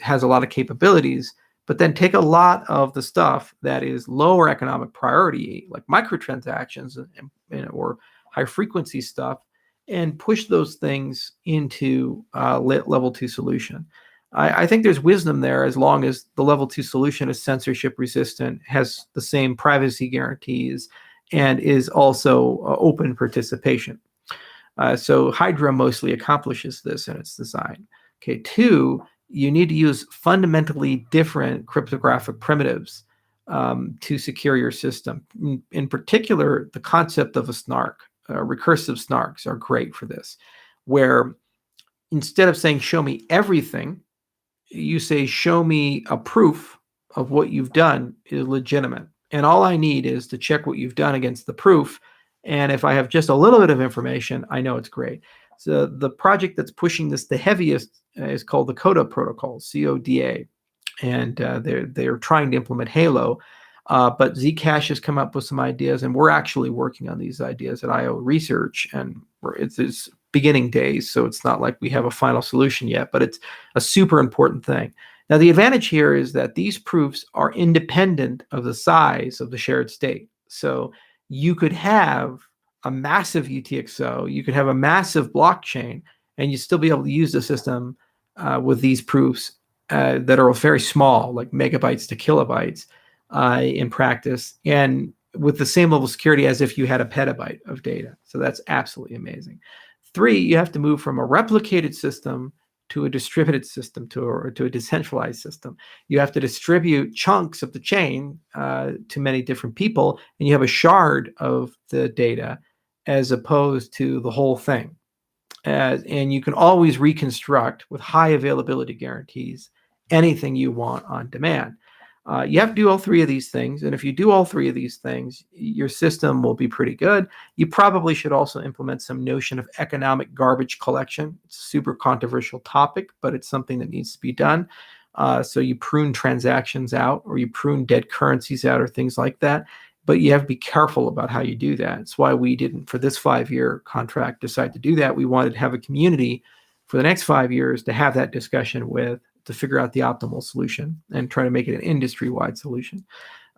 Speaker 1: has a lot of capabilities, but then take a lot of the stuff that is lower economic priority, like microtransactions or high frequency stuff, and push those things into level 2 solution. I think there's wisdom there as long as the level 2 solution is censorship resistant, has the same privacy guarantees, and is also open participation. So Hydra mostly accomplishes this in its design. Okay, 2, you need to use fundamentally different cryptographic primitives to secure your system. In particular, the concept of a snark, recursive snarks are great for this, where instead of saying, show me everything, you say, show me a proof of what you've done is legitimate. And all I need is to check what you've done against the proof. And if I have just a little bit of information, I know it's great. So the project that's pushing this the heaviest is called the CODA protocol, CODA. And they're trying to implement Halo. But Zcash has come up with some ideas, and we're actually working on these ideas at IO Research. And it's beginning days, so it's not like we have a final solution yet, but it's a super important thing. Now, the advantage here is that these proofs are independent of the size of the shared state. So you could have a massive UTXO, you could have a massive blockchain, and you still be able to use the system with these proofs that are very small, like megabytes to kilobytes in practice, and with the same level of security as if you had a petabyte of data. So that's absolutely amazing. 3, you have to move from a replicated system to a distributed system, to a decentralized system. You have to distribute chunks of the chain to many different people, and you have a shard of the data as opposed to the whole thing. And you can always reconstruct with high availability guarantees anything you want on demand. You have to do all 3 of these things. And if you do all 3 of these things, your system will be pretty good. You probably should also implement some notion of economic garbage collection. It's a super controversial topic, but it's something that needs to be done. So you prune transactions out, or you prune dead currencies out, or things like that. But you have to be careful about how you do that. It's why we didn't, for this 5-year contract, decide to do that. We wanted to have a community for the next 5 years to have that discussion with, to figure out the optimal solution and try to make it an industry-wide solution.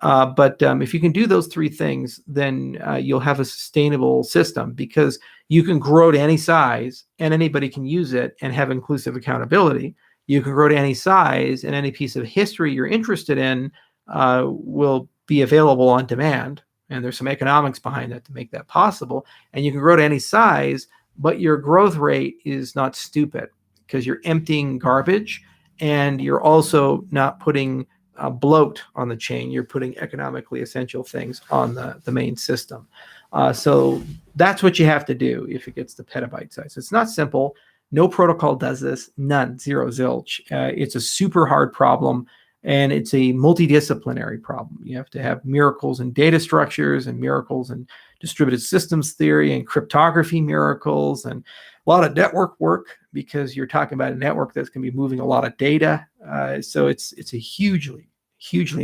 Speaker 1: But if you can do those 3 things, then you'll have a sustainable system, because you can grow to any size and anybody can use it and have inclusive accountability. You can grow to any size and any piece of history you're interested in will be available on demand. And there's some economics behind that to make that possible. And you can grow to any size, but your growth rate is not stupid, because you're emptying garbage. And you're also not putting bloat on the chain. You're putting economically essential things on the main system. So that's what you have to do if it gets to petabyte size. It's not simple. No protocol does this. None. Zero, zilch. It's a super hard problem, and it's a multidisciplinary problem. You have to have miracles in data structures, and miracles in distributed systems theory, and cryptography miracles, and a lot of network work, because you're talking about a network that's going to be moving a lot of data. So it's a hugely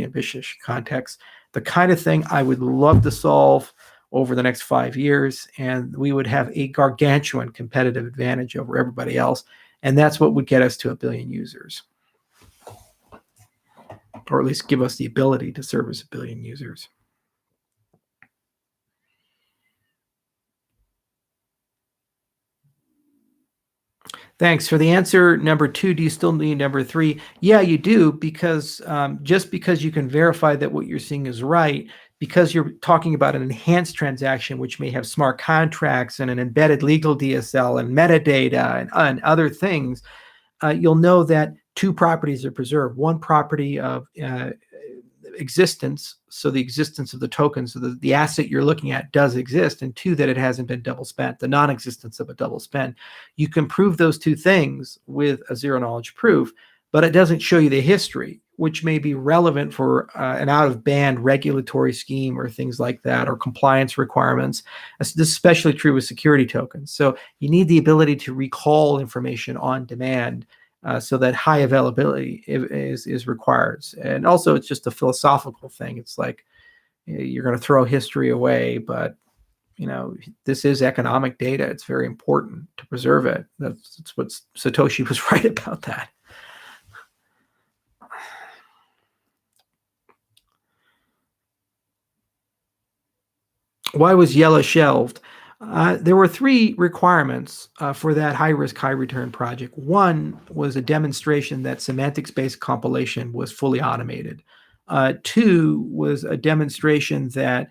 Speaker 1: ambitious context, the kind of thing I would love to solve over the next 5 years, and we would have a gargantuan competitive advantage over everybody else. And that's what would get us to 1 billion users, or at least give us the ability to service 1 billion users. Thanks for the answer. Number 2, do you still need number 3? Yeah, you do, because just because you can verify that what you're seeing is right, because you're talking about an enhanced transaction, which may have smart contracts and an embedded legal DSL and metadata and other things, you'll know that 2 properties are preserved. One property of existence, so the existence of the token, so the asset you're looking at does exist, and 2, that it hasn't been double spent, the non-existence of a double spend. You can prove those 2 things with a zero knowledge proof, but it doesn't show you the history. which may be relevant for an out-of-band regulatory scheme or things like that, or compliance requirements. This is especially true with security tokens. So you need the ability to recall information on demand, so that high availability is required. And also, it's just a philosophical thing. It's like, you're going to throw history away, but this is economic data. It's very important to preserve it. That's what Satoshi was right about that. Why was Yella shelved? There were three requirements for that high-risk, high-return project. One was a demonstration that semantics-based compilation was fully automated. Two was a demonstration that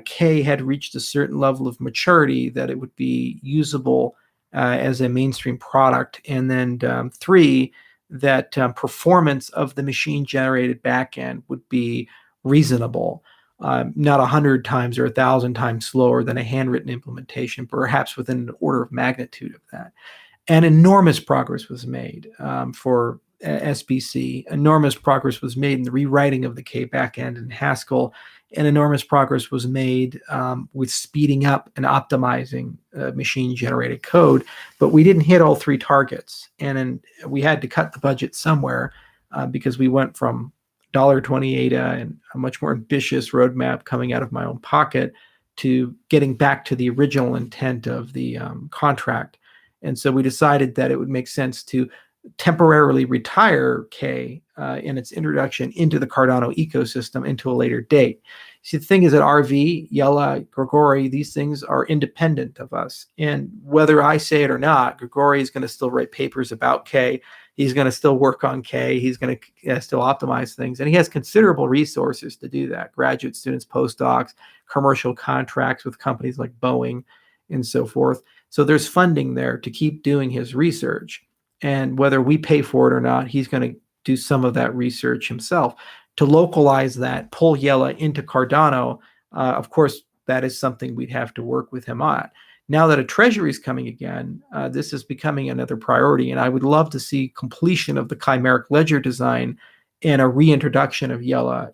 Speaker 1: K had reached a certain level of maturity that it would be usable as a mainstream product. And then three, that performance of the machine-generated backend would be reasonable. Not 100 times or 1,000 times slower than a handwritten implementation, perhaps within an order of magnitude of that. And enormous progress was made for SBC. Enormous progress was made in the rewriting of the K backend in Haskell, and enormous progress was made with speeding up and optimizing machine-generated code. But we didn't hit all three targets, and we had to cut the budget somewhere because we went from $20 ADA and a much more ambitious roadmap coming out of my own pocket to getting back to the original intent of the contract. And so we decided that it would make sense to temporarily retire K in its introduction into the Cardano ecosystem into a later date. See, the thing is that RV, Yella, Grigori, these things are independent of us. And whether I say it or not, Grigori is going to still write papers about K. He's going to still work on K. He's going to still optimize things. And he has considerable resources to do that. Graduate students, postdocs, commercial contracts with companies like Boeing and so forth. So there's funding there to keep doing his research. And whether we pay for it or not, he's going to do some of that research himself. To localize that, pull Yella into Cardano, of course, that is something we'd have to work with him on. Now that a treasury is coming again, this is becoming another priority, and I would love to see completion of the chimeric ledger design and a reintroduction of Yella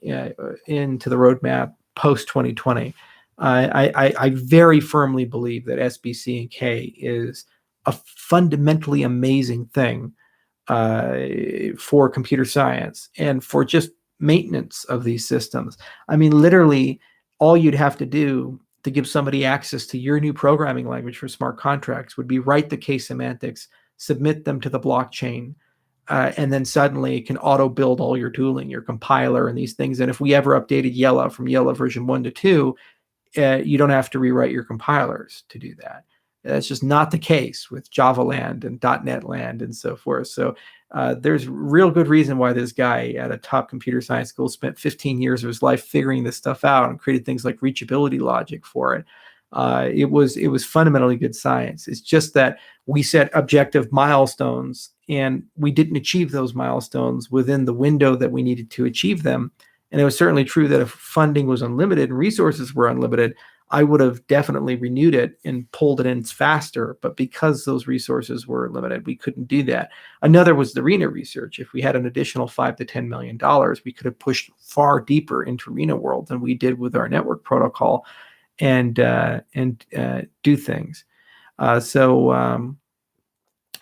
Speaker 1: into the roadmap post 2020. I very firmly believe that SBC and K is a fundamentally amazing thing for computer science and for just maintenance of these systems. I mean, literally, all you'd have to do to give somebody access to your new programming language for smart contracts would be write the K semantics, submit them to the blockchain, and then suddenly it can auto build all your tooling, your compiler, and these things. And if we ever updated Yella from Yella version 1 to 2, you don't have to rewrite your compilers to do that. That's just not the case with Java land and .NET land and so forth. So there's real good reason why this guy at a top computer science school spent 15 years of his life figuring this stuff out and created things like reachability logic for it. It was fundamentally good science. It's just that we set objective milestones and we didn't achieve those milestones within the window that we needed to achieve them. And it was certainly true that if funding was unlimited and resources were unlimited, I would have definitely renewed it and pulled it in faster. But because those resources were limited, we couldn't do that. Another was the RENA research. If we had an additional $5 to $10 million, we could have pushed far deeper into RENA world than we did with our network protocol and do things. So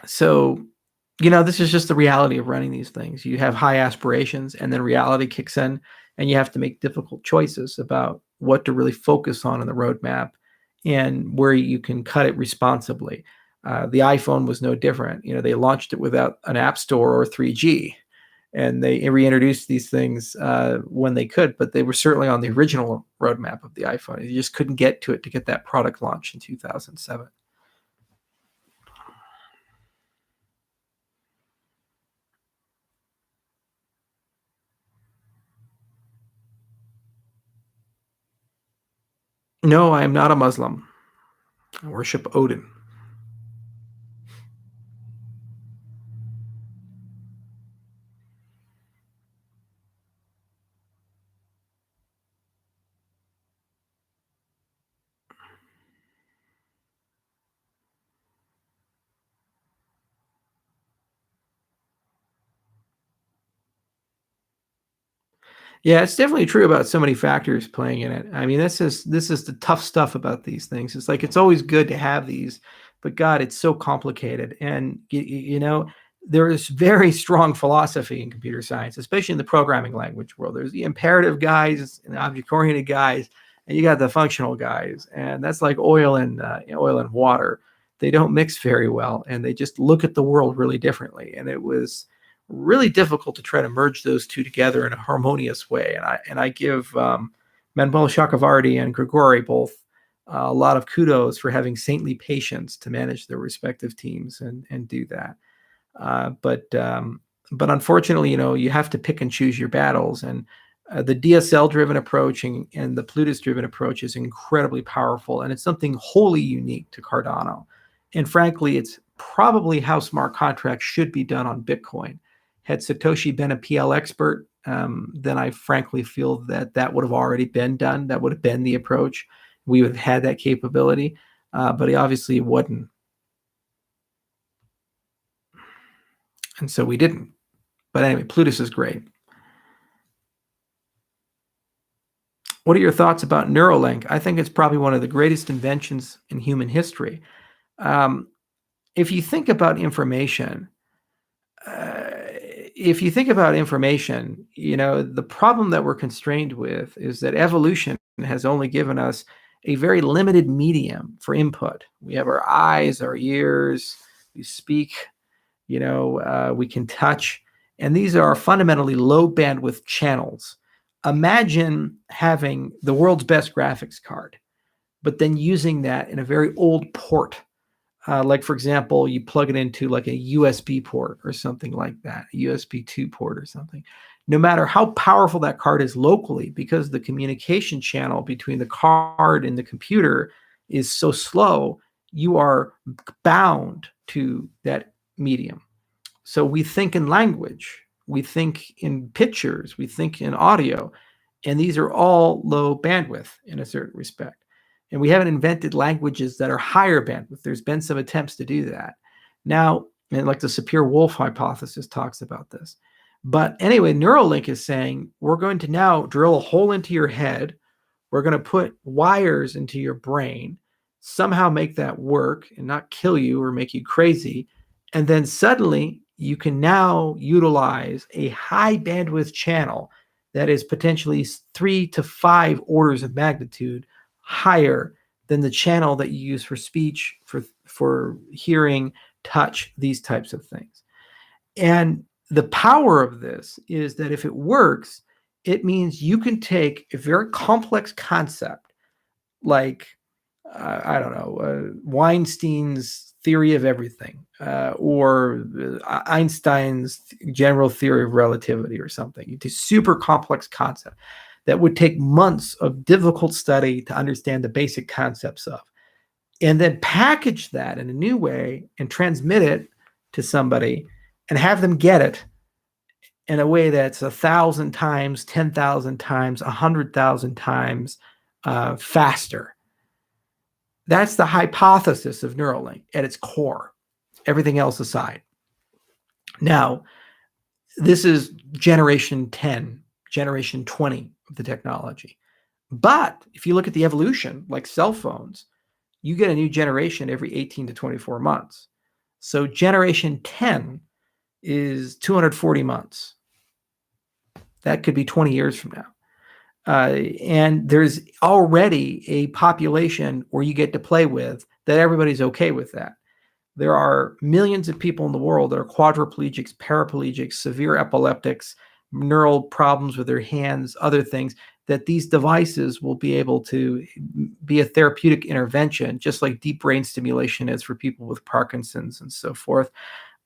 Speaker 1: this is just the reality of running these things. You have high aspirations, and then reality kicks in, and you have to make difficult choices about what to really focus on in the roadmap and where you can cut it responsibly. The iPhone was no different. They launched it without an app store or 3G, and they reintroduced these things when they could, but they were certainly on the original roadmap of the iPhone. You just couldn't get to it to get that product launch in 2007. No, I am not a Muslim. I worship Odin. Yeah, it's definitely true about so many factors playing in it. I mean, this is the tough stuff about these things. It's like it's always good to have these, but God, it's so complicated. And there is very strong philosophy in computer science, especially in the programming language world. There's the imperative guys and the object-oriented guys, and you got the functional guys, and that's like oil and water. They don't mix very well, and they just look at the world really differently. And it was really difficult to try to merge those two together in a harmonious way. And I give Manuel Chakravarty and Grigori both a lot of kudos for having saintly patience to manage their respective teams and do that. But unfortunately, you have to pick and choose your battles. And the DSL-driven approach and the Plutus-driven approach is incredibly powerful, and it's something wholly unique to Cardano. And frankly, it's probably how smart contracts should be done on Bitcoin. Had Satoshi been a PL expert, then I frankly feel that would have already been done. That would have been the approach. We would have had that capability, but he obviously wouldn't. And so we didn't. But anyway, Plutus is great. What are your thoughts about Neuralink? I think it's probably one of the greatest inventions in human history. If you think about information, the problem that we're constrained with is that evolution has only given us a very limited medium for input. We have our eyes, our ears, we speak, we can touch, and these are fundamentally low bandwidth channels. Imagine having the world's best graphics card, but then using that in a very old port. Like, for example, you plug it into like a USB port or something like that, a USB 2 port or something. No matter how powerful that card is locally, because the communication channel between the card and the computer is so slow, you are bound to that medium. So we think in language, we think in pictures, we think in audio, and these are all low bandwidth in a certain respect. And we haven't invented languages that are higher bandwidth. There's been some attempts to do that. Now, and like the Sapir-Whorf hypothesis talks about this. But anyway, Neuralink is saying, we're going to now drill a hole into your head. We're going to put wires into your brain, somehow make that work and not kill you or make you crazy. And then suddenly you can now utilize a high bandwidth channel that is potentially 3 to 5 orders of magnitude higher than the channel that you use for speech, for hearing, touch, these types of things. And the power of this is that if it works, it means you can take a very complex concept like, I don't know, Weinstein's theory of everything, or Einstein's general theory of relativity or something. It's a super complex concept that would take months of difficult study to understand the basic concepts of, and then package that in a new way and transmit it to somebody and have them get it in a way that's 1,000 times, 10,000 times, 100,000 times faster. That's the hypothesis of Neuralink at its core, everything else aside. Now, this is generation 10, generation 20 of the technology. But if you look at the evolution, like cell phones, you get a new generation every 18 to 24 months. So generation 10 is 240 months. That could be 20 years from now. And there's already a population where you get to play with that everybody's okay with that. There are millions of people in the world that are quadriplegics, paraplegics, severe epileptics, neural problems with their hands, other things, that these devices will be able to be a therapeutic intervention, just like deep brain stimulation is for people with Parkinson's and so forth.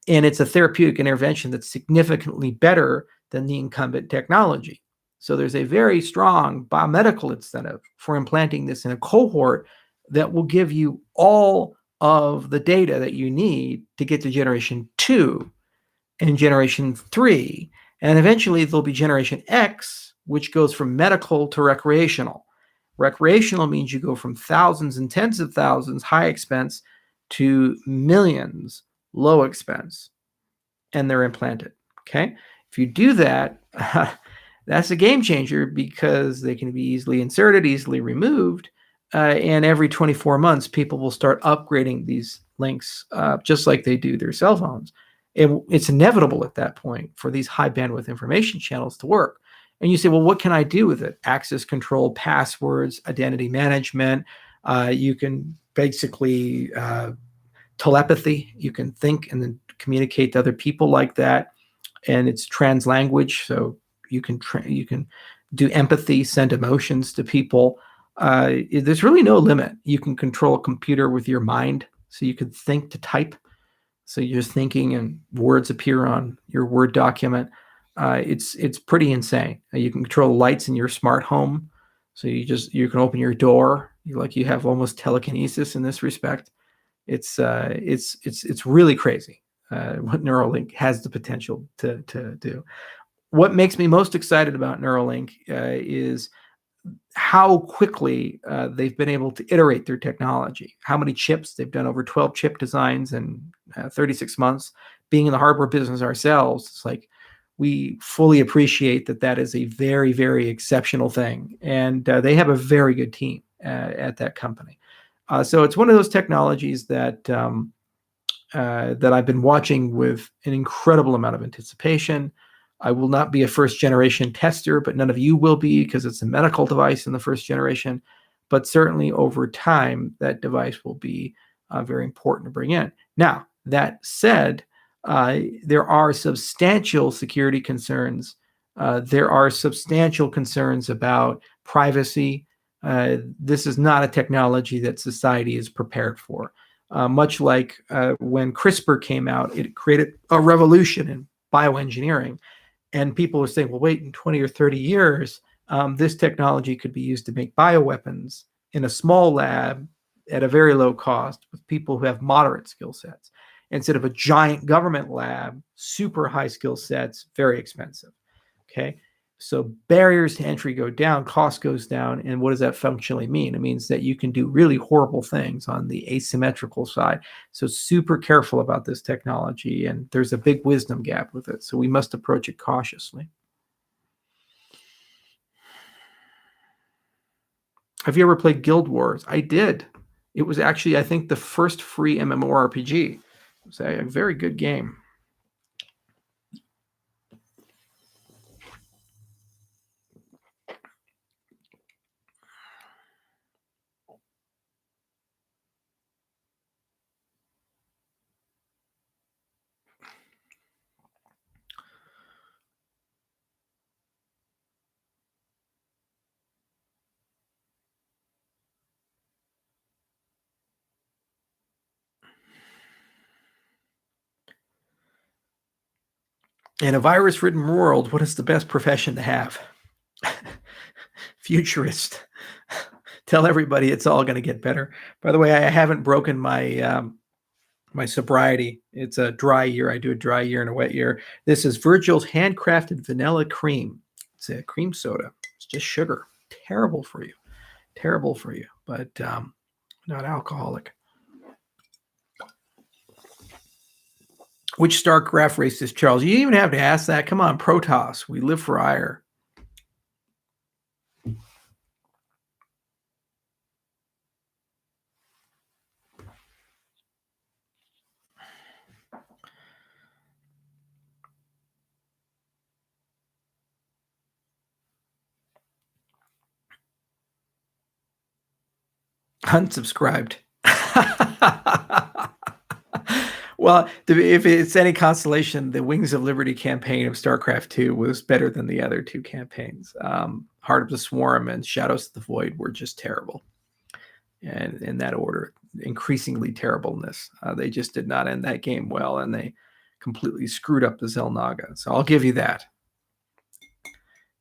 Speaker 1: And it's a therapeutic intervention that's significantly better than the incumbent technology. So there's a very strong biomedical incentive for implanting this in a cohort that will give you all of the data that you need to get to generation 2 and generation 3. And eventually there'll be generation X, which goes from medical to recreational. Recreational means you go from thousands and tens of thousands, high expense, to millions, low expense, and they're implanted. Okay. If you do that, That's a game changer because they can be easily inserted, easily removed. And every 24 months, people will start upgrading these links just like they do their cell phones. It's inevitable at that point for these high bandwidth information channels to work. And you say, well, what can I do with it? Access control, passwords, identity management. You can basically telepathy. You can think and then communicate to other people like that. And it's trans language. So you can do empathy, send emotions to people. There's really no limit. You can control a computer with your mind. So you could think to type. So you're thinking and words appear on your Word document. It's pretty insane. You can control the lights in your smart home. So you can open your door. You have almost telekinesis in this respect. It's really crazy what Neuralink has the potential to do. What makes me most excited about Neuralink is how quickly they've been able to iterate their technology. How many chips they've done, over 12 chip designs in 36 months. Being in the hardware business ourselves, it's like we fully appreciate that is a very, very exceptional thing. And they have a very good team at that company. So it's one of those technologies that I've been watching with an incredible amount of anticipation. I will not be a first generation tester, but none of you will be because it's a medical device in the first generation. But certainly over time, that device will be very important to bring in. Now, that said, there are substantial security concerns. There are substantial concerns about privacy. This is not a technology that society is prepared for. Much like when CRISPR came out, it created a revolution in bioengineering. And people are saying, well, wait, in 20 or 30 years, this technology could be used to make bioweapons in a small lab at a very low cost with people who have moderate skill sets instead of a giant government lab, super high skill sets, very expensive. Okay. So barriers to entry go down, cost goes down. And what does that functionally mean? It means that you can do really horrible things on the asymmetrical side. So super careful about this technology. And there's a big wisdom gap with it. So we must approach it cautiously. Have you ever played Guild Wars? I did. It was actually, I think, the first free MMORPG. It was a very good game. In a virus-ridden world, what is the best profession to have? Futurist. Tell everybody it's all going to get better. By the way, I haven't broken my sobriety. It's a dry year. I do a dry year and a wet year. This is Virgil's handcrafted vanilla cream. It's a cream soda. It's just sugar. Terrible for you. Terrible for you, but not alcoholic. Which StarCraft race is Charles? You didn't even have to ask that. Come on, Protoss. We live for ire. Unsubscribed. Well, if it's any consolation, the Wings of Liberty campaign of StarCraft 2 was better than the other two campaigns. Heart of the Swarm and Shadows of the Void were just terrible. And in that order, increasingly terribleness. They just did not end that game well, and they completely screwed up the Xel'Naga. So I'll give you that.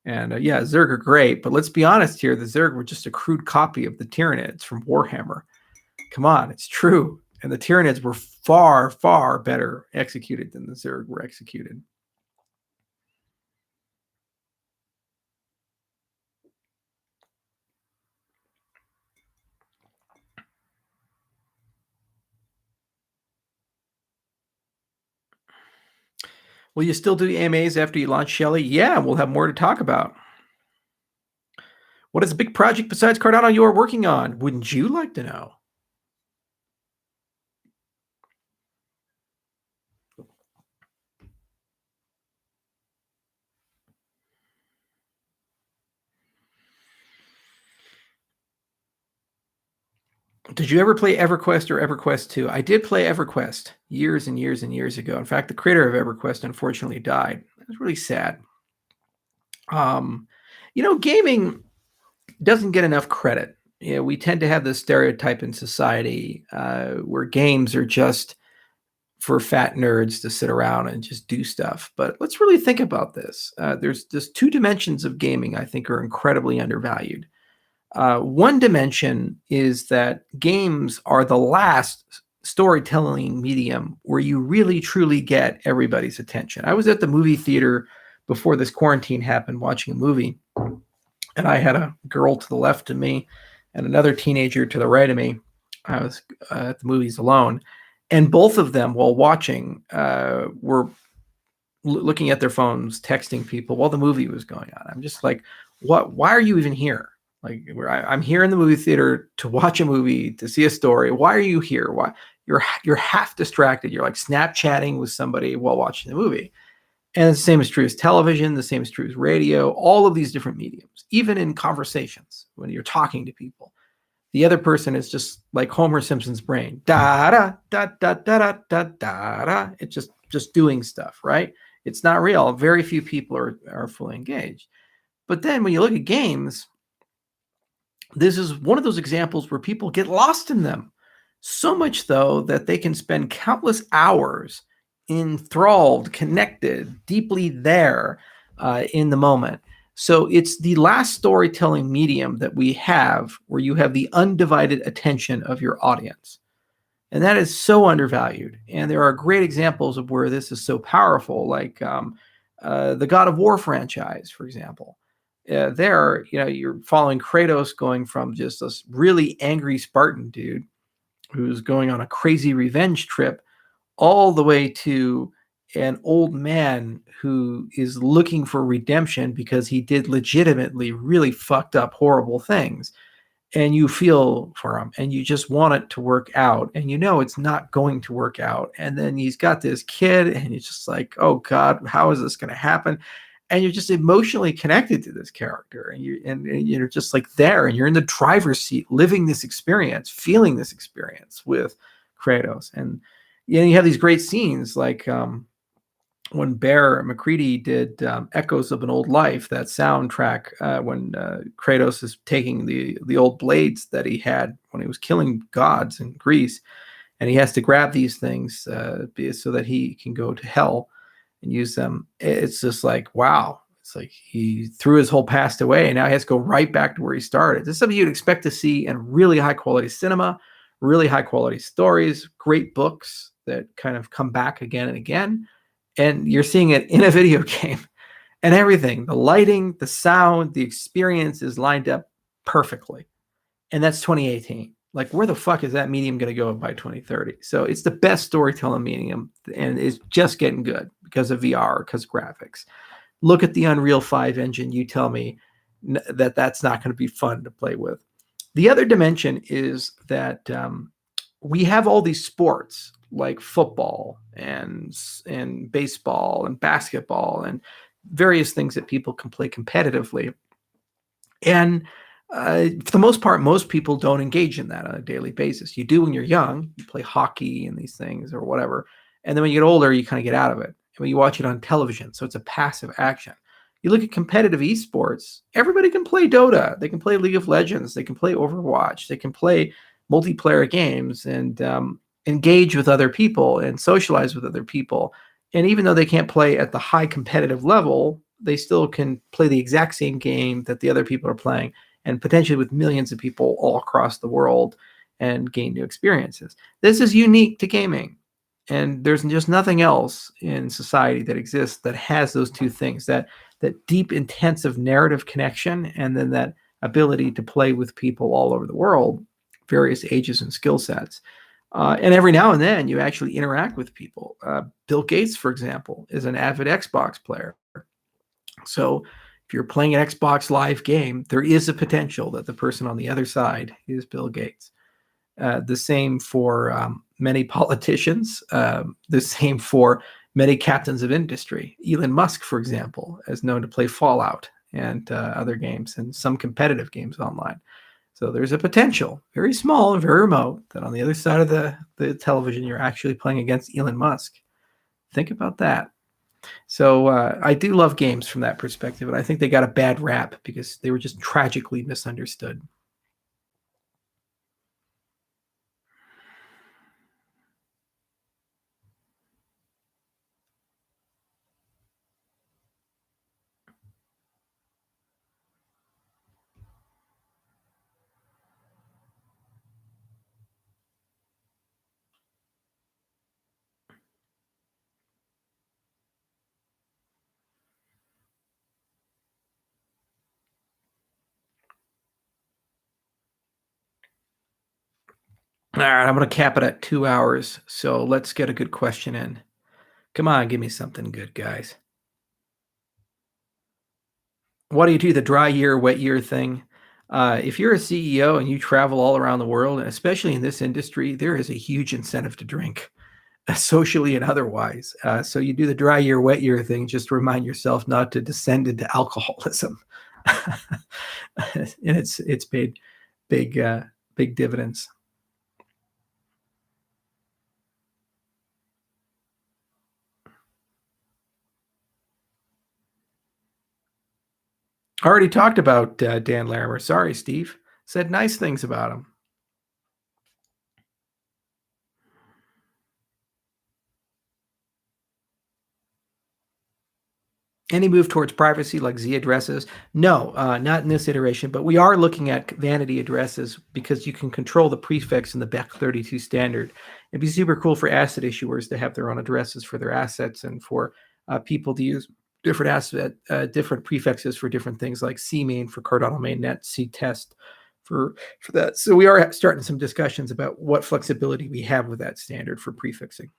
Speaker 1: And yeah, Zerg are great, but let's be honest here. The Zerg were just a crude copy of the Tyranids from Warhammer. Come on, it's true. And the Tyranids were far, far better executed than the Zerg were executed. Will you still do AMAs after you launch Shelley? Yeah, we'll have more to talk about. What is a big project besides Cardano you are working on? Wouldn't you like to know? Did you ever play EverQuest or EverQuest 2? I did play EverQuest years and years and years ago. In fact, the creator of EverQuest unfortunately died. It was really sad. Gaming doesn't get enough credit. We tend to have this stereotype in society where games are just for fat nerds to sit around and just do stuff. But let's really think about this. There's two dimensions of gaming I think are incredibly undervalued. One dimension is that games are the last storytelling medium where you really truly get everybody's attention. I was at the movie theater before this quarantine happened watching a movie, and I had a girl to the left of me and another teenager to the right of me. I was at the movies alone, and both of them, while watching, were looking at their phones, texting people while the movie was going on. I'm just like, what? Why are you even here? Like, I'm here in the movie theater to watch a movie, to see a story. Why are you here? Why you're half distracted? You're like Snapchatting with somebody while watching the movie. And the same is true as television. The same is true as radio. All of these different mediums, even in conversations when you're talking to people, the other person is just like Homer Simpson's brain. Da da da da da da da da. It's just doing stuff, right? It's not real. Very few people are fully engaged. But then when you look at games, this is one of those examples where people get lost in them. So much, though, that they can spend countless hours enthralled, connected, deeply there in the moment. So it's the last storytelling medium that we have where you have the undivided attention of your audience. And that is so undervalued. And there are great examples of where this is so powerful, like the God of War franchise, for example. You're following Kratos going from just this really angry Spartan dude who's going on a crazy revenge trip all the way to an old man who is looking for redemption because he did legitimately really fucked up horrible things. And you feel for him and you just want it to work out, and it's not going to work out. And then he's got this kid and you're just like, oh God, how is this going to happen? And you're just emotionally connected to this character, and you're just like there, and you're in the driver's seat, living this experience, feeling this experience with Kratos. And you have these great scenes like when Bear McCready did Echoes of an Old Life, that soundtrack when Kratos is taking the old blades that he had when he was killing gods in Greece, and he has to grab these things so that he can go to hell and use them. It's just like, wow. It's like he threw his whole past away and now he has to go right back to where he started. This is something you'd expect to see in really high quality cinema, really high quality stories, great books that kind of come back again and again. And you're seeing it in a video game, and everything, the lighting, the sound, the experience is lined up perfectly. And that's 2018. Like, where the fuck is that medium going to go by 2030? So it's the best storytelling medium, and it's just getting good because of VR, because of graphics. Look at the Unreal 5 engine. You tell me that that's not going to be fun to play with. The other dimension is that we have all these sports like football and baseball and basketball and various things that people can play competitively. And for the most part, most people don't engage in that on a daily basis. You do when you're young, you play hockey and these things or whatever. And then when you get older, you kind of get out of it. And when you watch it on television, so it's a passive action. You look at competitive esports, everybody can play Dota. They can play League of Legends. They can play Overwatch. They can play multiplayer games and engage with other people and socialize with other people. And even though they can't play at the high competitive level, they still can play the exact same game that the other people are playing, and potentially with millions of people all across the world, and gain new experiences. This is unique to gaming. And there's just nothing else in society that exists that has those two things, that deep, intensive narrative connection, and then that ability to play with people all over the world, various ages and skill sets. And every now and then you actually interact with people. Bill Gates, for example, is an avid Xbox player. So if you're playing an Xbox Live game, there is a potential that the person on the other side is Bill Gates. The same for many politicians, the same for many captains of industry. Elon Musk, for example, is known to play Fallout and other games and some competitive games online. So there's a potential, very small and very remote, that on the other side of the television, you're actually playing against Elon Musk. Think about that. So I do love games from that perspective, and I think they got a bad rap because they were just tragically misunderstood. All right, I'm going to cap it at 2 hours. So let's get a good question in. Come on, give me something good, guys. Why do you do the dry year, wet year thing? If you're a CEO and you travel all around the world, and especially in this industry, there is a huge incentive to drink, socially and otherwise. So you do the dry year, wet year thing just to remind yourself not to descend into alcoholism. And it's paid big dividends. I already talked about Dan Larimer. Sorry, Steve. Said nice things about him. Any move towards privacy like Z addresses? No, not in this iteration, but we are looking at vanity addresses because you can control the prefix in the BEC32 standard. It'd be super cool for asset issuers to have their own addresses for their assets and for people to use different prefixes for different things like CMain for Cardano mainnet, CTest for that. So we are starting some discussions about what flexibility we have with that standard for prefixing.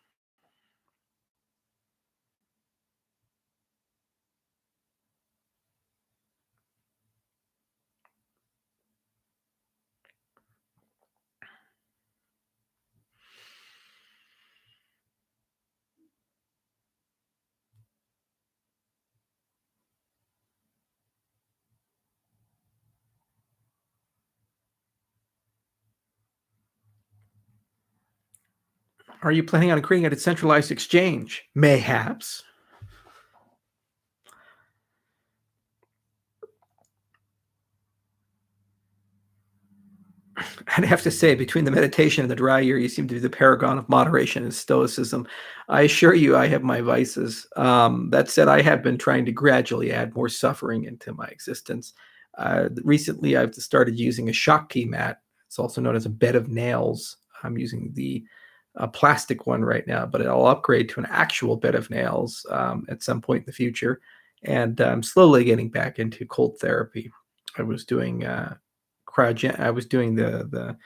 Speaker 1: Are you planning on creating a decentralized exchange? Mayhaps. I'd have to say, between the meditation and the dry year, you seem to be the paragon of moderation and stoicism. I assure you, I have my vices. That said, I have been trying to gradually add more suffering into my existence. Recently, I've started using a shock key mat. It's also known as a bed of nails. I'm using the plastic one right now, but I'll upgrade to an actual bed of nails at some point in the future. And I'm slowly getting back into cold therapy. I was doing I was doing the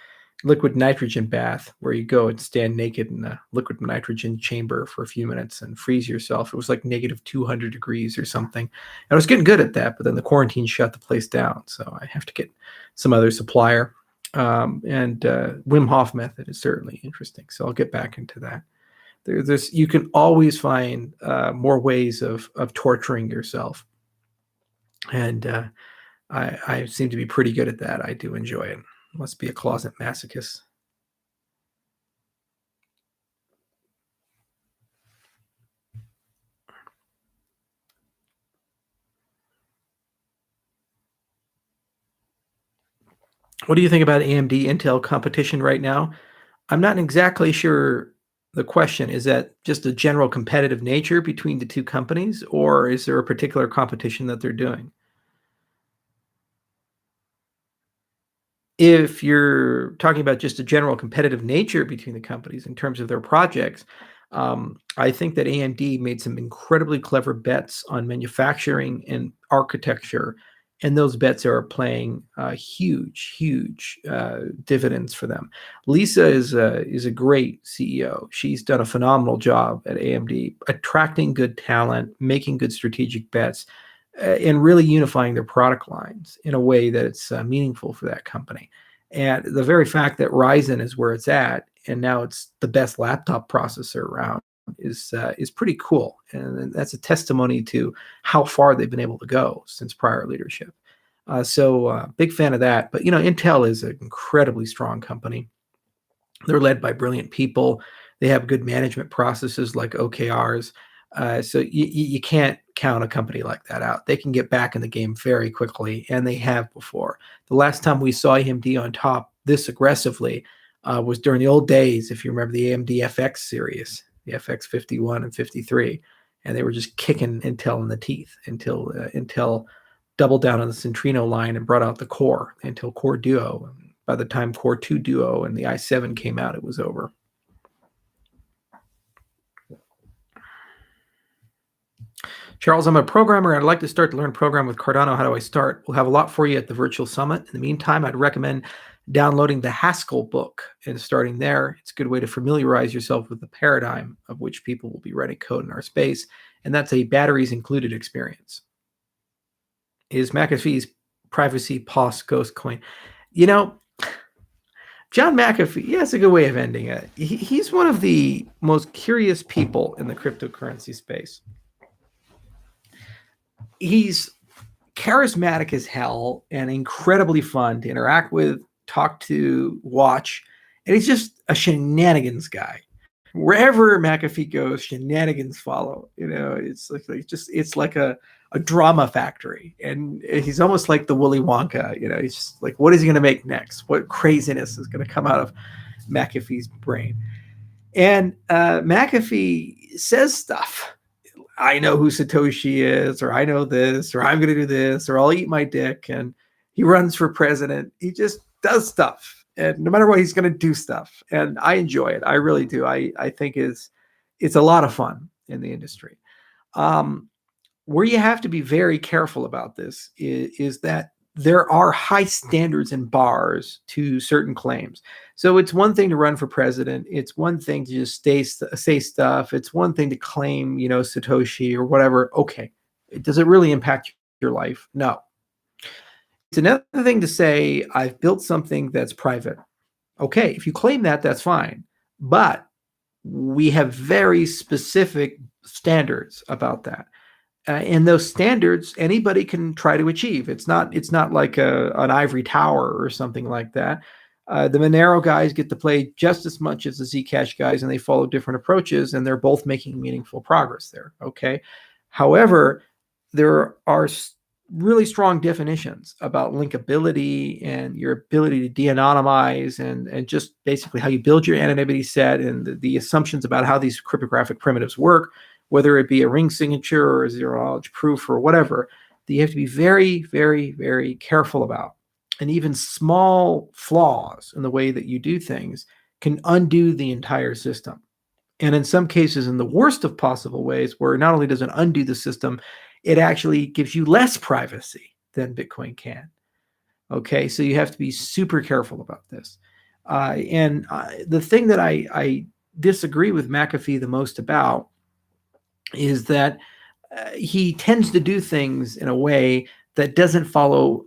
Speaker 1: liquid nitrogen bath where you go and stand naked in a liquid nitrogen chamber for a few minutes and freeze yourself. It was like negative 200 degrees or something. And I was getting good at that, but then the quarantine shut the place down. So I have to get some other supplier. And Wim Hof method is certainly interesting. So I'll get back into that. You can always find more ways of torturing yourself. And I seem to be pretty good at that. I do enjoy it. Must be a closet masochist. What do you think about AMD Intel competition right now? I'm not exactly sure the question. Is that just a general competitive nature between the two companies, or is there a particular competition that they're doing? If you're talking about just a general competitive nature between the companies in terms of their projects, I think that AMD made some incredibly clever bets on manufacturing and architecture And those bets are playing huge dividends for them. Lisa is a great CEO. She's done a phenomenal job at AMD, attracting good talent, making good strategic bets, and really unifying their product lines in a way that it's meaningful for that company. And the very fact that Ryzen is where it's at, and now it's the best laptop processor around, is pretty cool, and that's a testimony to how far they've been able to go since prior leadership. So big fan of that. But Intel is an incredibly strong company. They're led by brilliant people. They have good management processes like OKRs. So you can't count a company like that out. They can get back in the game very quickly, and they have before. The last time we saw AMD on top this aggressively was during the old days, if you remember the AMD FX series, the FX 51 and 53, and they were just kicking Intel in the teeth until Intel doubled down on the Centrino line and brought out the Core, Intel Core Duo. By the time Core 2 Duo and the i7 came out, it was over. Charles, I'm a programmer. I'd like to start to learn program with Cardano. How do I start? We'll have a lot for you at the virtual summit. In the meantime, I'd recommend downloading the Haskell book and starting there. It's a good way to familiarize yourself with the paradigm of which people will be writing code in our space. And that's a batteries included experience. Is McAfee's privacy POS ghost coin? John McAfee, yeah, that's a good way of ending it. He's one of the most curious people in the cryptocurrency space. He's charismatic as hell and incredibly fun to interact with, talk to, watch, and he's just a shenanigans guy. Wherever McAfee goes, shenanigans follow. It's like a drama factory, and he's almost like the Willy Wonka. He's just like, what is he going to make next? What craziness is going to come out of McAfee's brain? And McAfee says stuff. I know who Satoshi is, or I know this, or I'm going to do this, or I'll eat my dick. And he runs for president. He just does stuff, and no matter what, he's going to do stuff. And I enjoy it. I really do. I think it's a lot of fun in the industry. Where you have to be very careful about this is that there are high standards and bars to certain claims. So it's one thing to run for president. It's one thing to just say stuff. It's one thing to claim, Satoshi or whatever. Okay. Does it really impact your life? No. It's another thing to say, I've built something that's private. Okay. If you claim that, that's fine. But we have very specific standards about that. And those standards, anybody can try to achieve. It's not like an ivory tower or something like that. The Monero guys get to play just as much as the Zcash guys, and they follow different approaches, and they're both making meaningful progress there. Okay. However, there are really strong definitions about linkability and your ability to de-anonymize and just basically how you build your anonymity set and the assumptions about how these cryptographic primitives work, whether it be a ring signature or a zero-knowledge proof or whatever, that you have to be very, very, very careful about. And even small flaws in the way that you do things can undo the entire system. And in some cases, in the worst of possible ways, where not only does it undo the system, it actually gives you less privacy than Bitcoin can. Okay, so you have to be super careful about this. And the thing that I disagree with McAfee the most about is that he tends to do things in a way that doesn't follow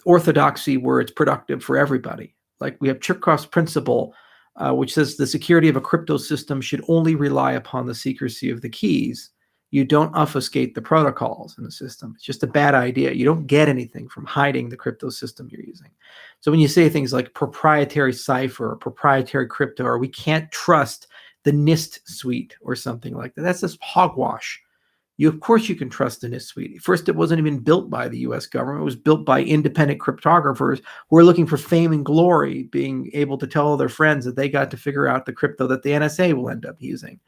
Speaker 1: orthodoxy where it's productive for everybody. Like we have Chirkov's principle, which says the security of a crypto system should only rely upon the secrecy of the keys. You don't obfuscate the protocols in the system. It's just a bad idea. You don't get anything from hiding the crypto system you're using. So when you say things like proprietary cipher or proprietary crypto, or we can't trust the NIST suite or something like that, that's just hogwash. Of course you can trust the NIST suite. First, it wasn't even built by the US government. It was built by independent cryptographers who are looking for fame and glory, being able to tell all their friends that they got to figure out the crypto that the NSA will end up using.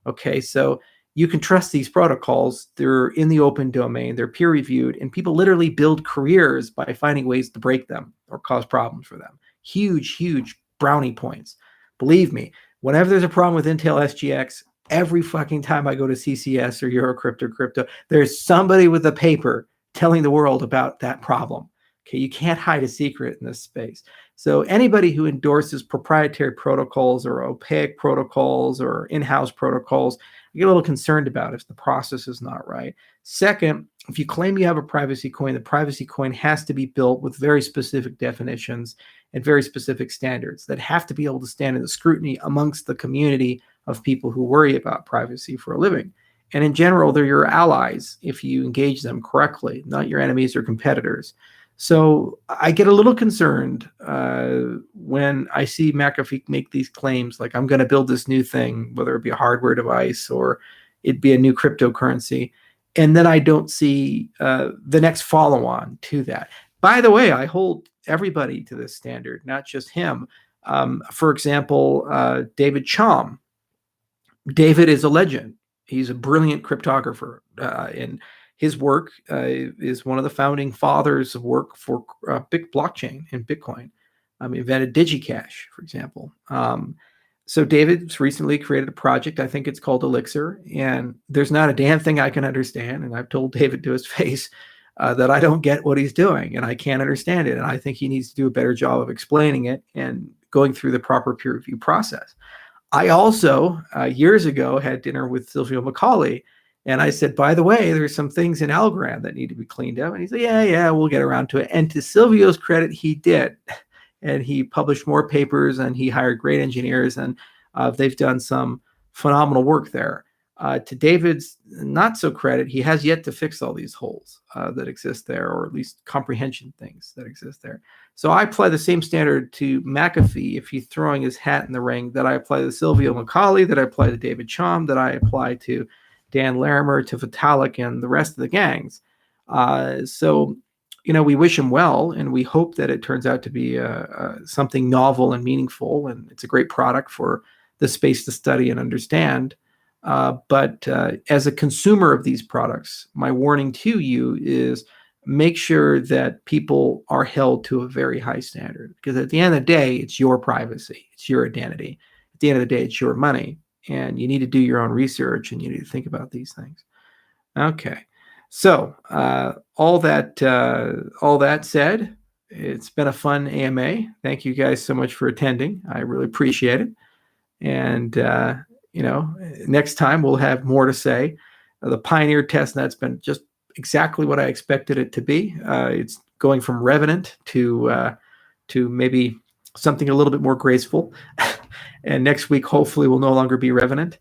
Speaker 1: Okay, so you can trust these protocols. They're in the open domain. They're peer reviewed, and people literally build careers by finding ways to break them or cause problems for them. Huge, huge brownie points. Believe me, whenever there's a problem with Intel SGX, every fucking time I go to CCS or Eurocrypt or crypto, there's somebody with a paper telling the world about that problem. Okay, you can't hide a secret in this space. So anybody who endorses proprietary protocols or opaque protocols or in-house protocols, I get a little concerned about if the process is not right. Second, if you claim you have a privacy coin, the privacy coin has to be built with very specific definitions and very specific standards that have to be able to stand in the scrutiny amongst the community of people who worry about privacy for a living. And in general, they're your allies if you engage them correctly, not your enemies or competitors. So I get a little concerned when I see McAfee make these claims like, I'm going to build this new thing, whether it be a hardware device or it be a new cryptocurrency. And then I don't see the next follow-on to that. By the way, I hold everybody to this standard, not just him. For example, David Chaum. David is a legend. He's a brilliant cryptographer, and his work is one of the founding fathers of work for big blockchain and Bitcoin. He invented DigiCash, for example. So David's recently created a project. I think it's called Elixir, and there's not a damn thing I can understand. And I've told David to his face that I don't get what he's doing, and I can't understand it. And I think he needs to do a better job of explaining it and going through the proper peer review process. I also, years ago, had dinner with Silvio Macaulay, and I said, by the way, there's some things in Algorand that need to be cleaned up. And he said, yeah, we'll get around to it. And to Silvio's credit, he did. And he published more papers, and he hired great engineers, and they've done some phenomenal work there. To David's not so credit, he has yet to fix all these holes that exist there, or at least comprehension things that exist there. So I apply the same standard to McAfee if he's throwing his hat in the ring that I apply to Silvio Macaulay, that I apply to David Chaum, that I apply to Dan Larimer, to Vitalik, and the rest of the gangs. So we wish him well, and we hope that it turns out to be something novel and meaningful, and it's a great product for the space to study and understand. But as a consumer of these products, my warning to you is make sure that people are held to a very high standard, because at the end of the day, it's your privacy, it's your identity. At the end of the day, it's your money, and you need to do your own research, and you need to think about these things. Okay. So all that said, it's been a fun AMA. Thank you guys so much for attending. I really appreciate it. And next time we'll have more to say. The Pioneer testnet's been just exactly what I expected it to be. It's going from revenant to maybe something a little bit more graceful. And next week, hopefully, will no longer be revenant.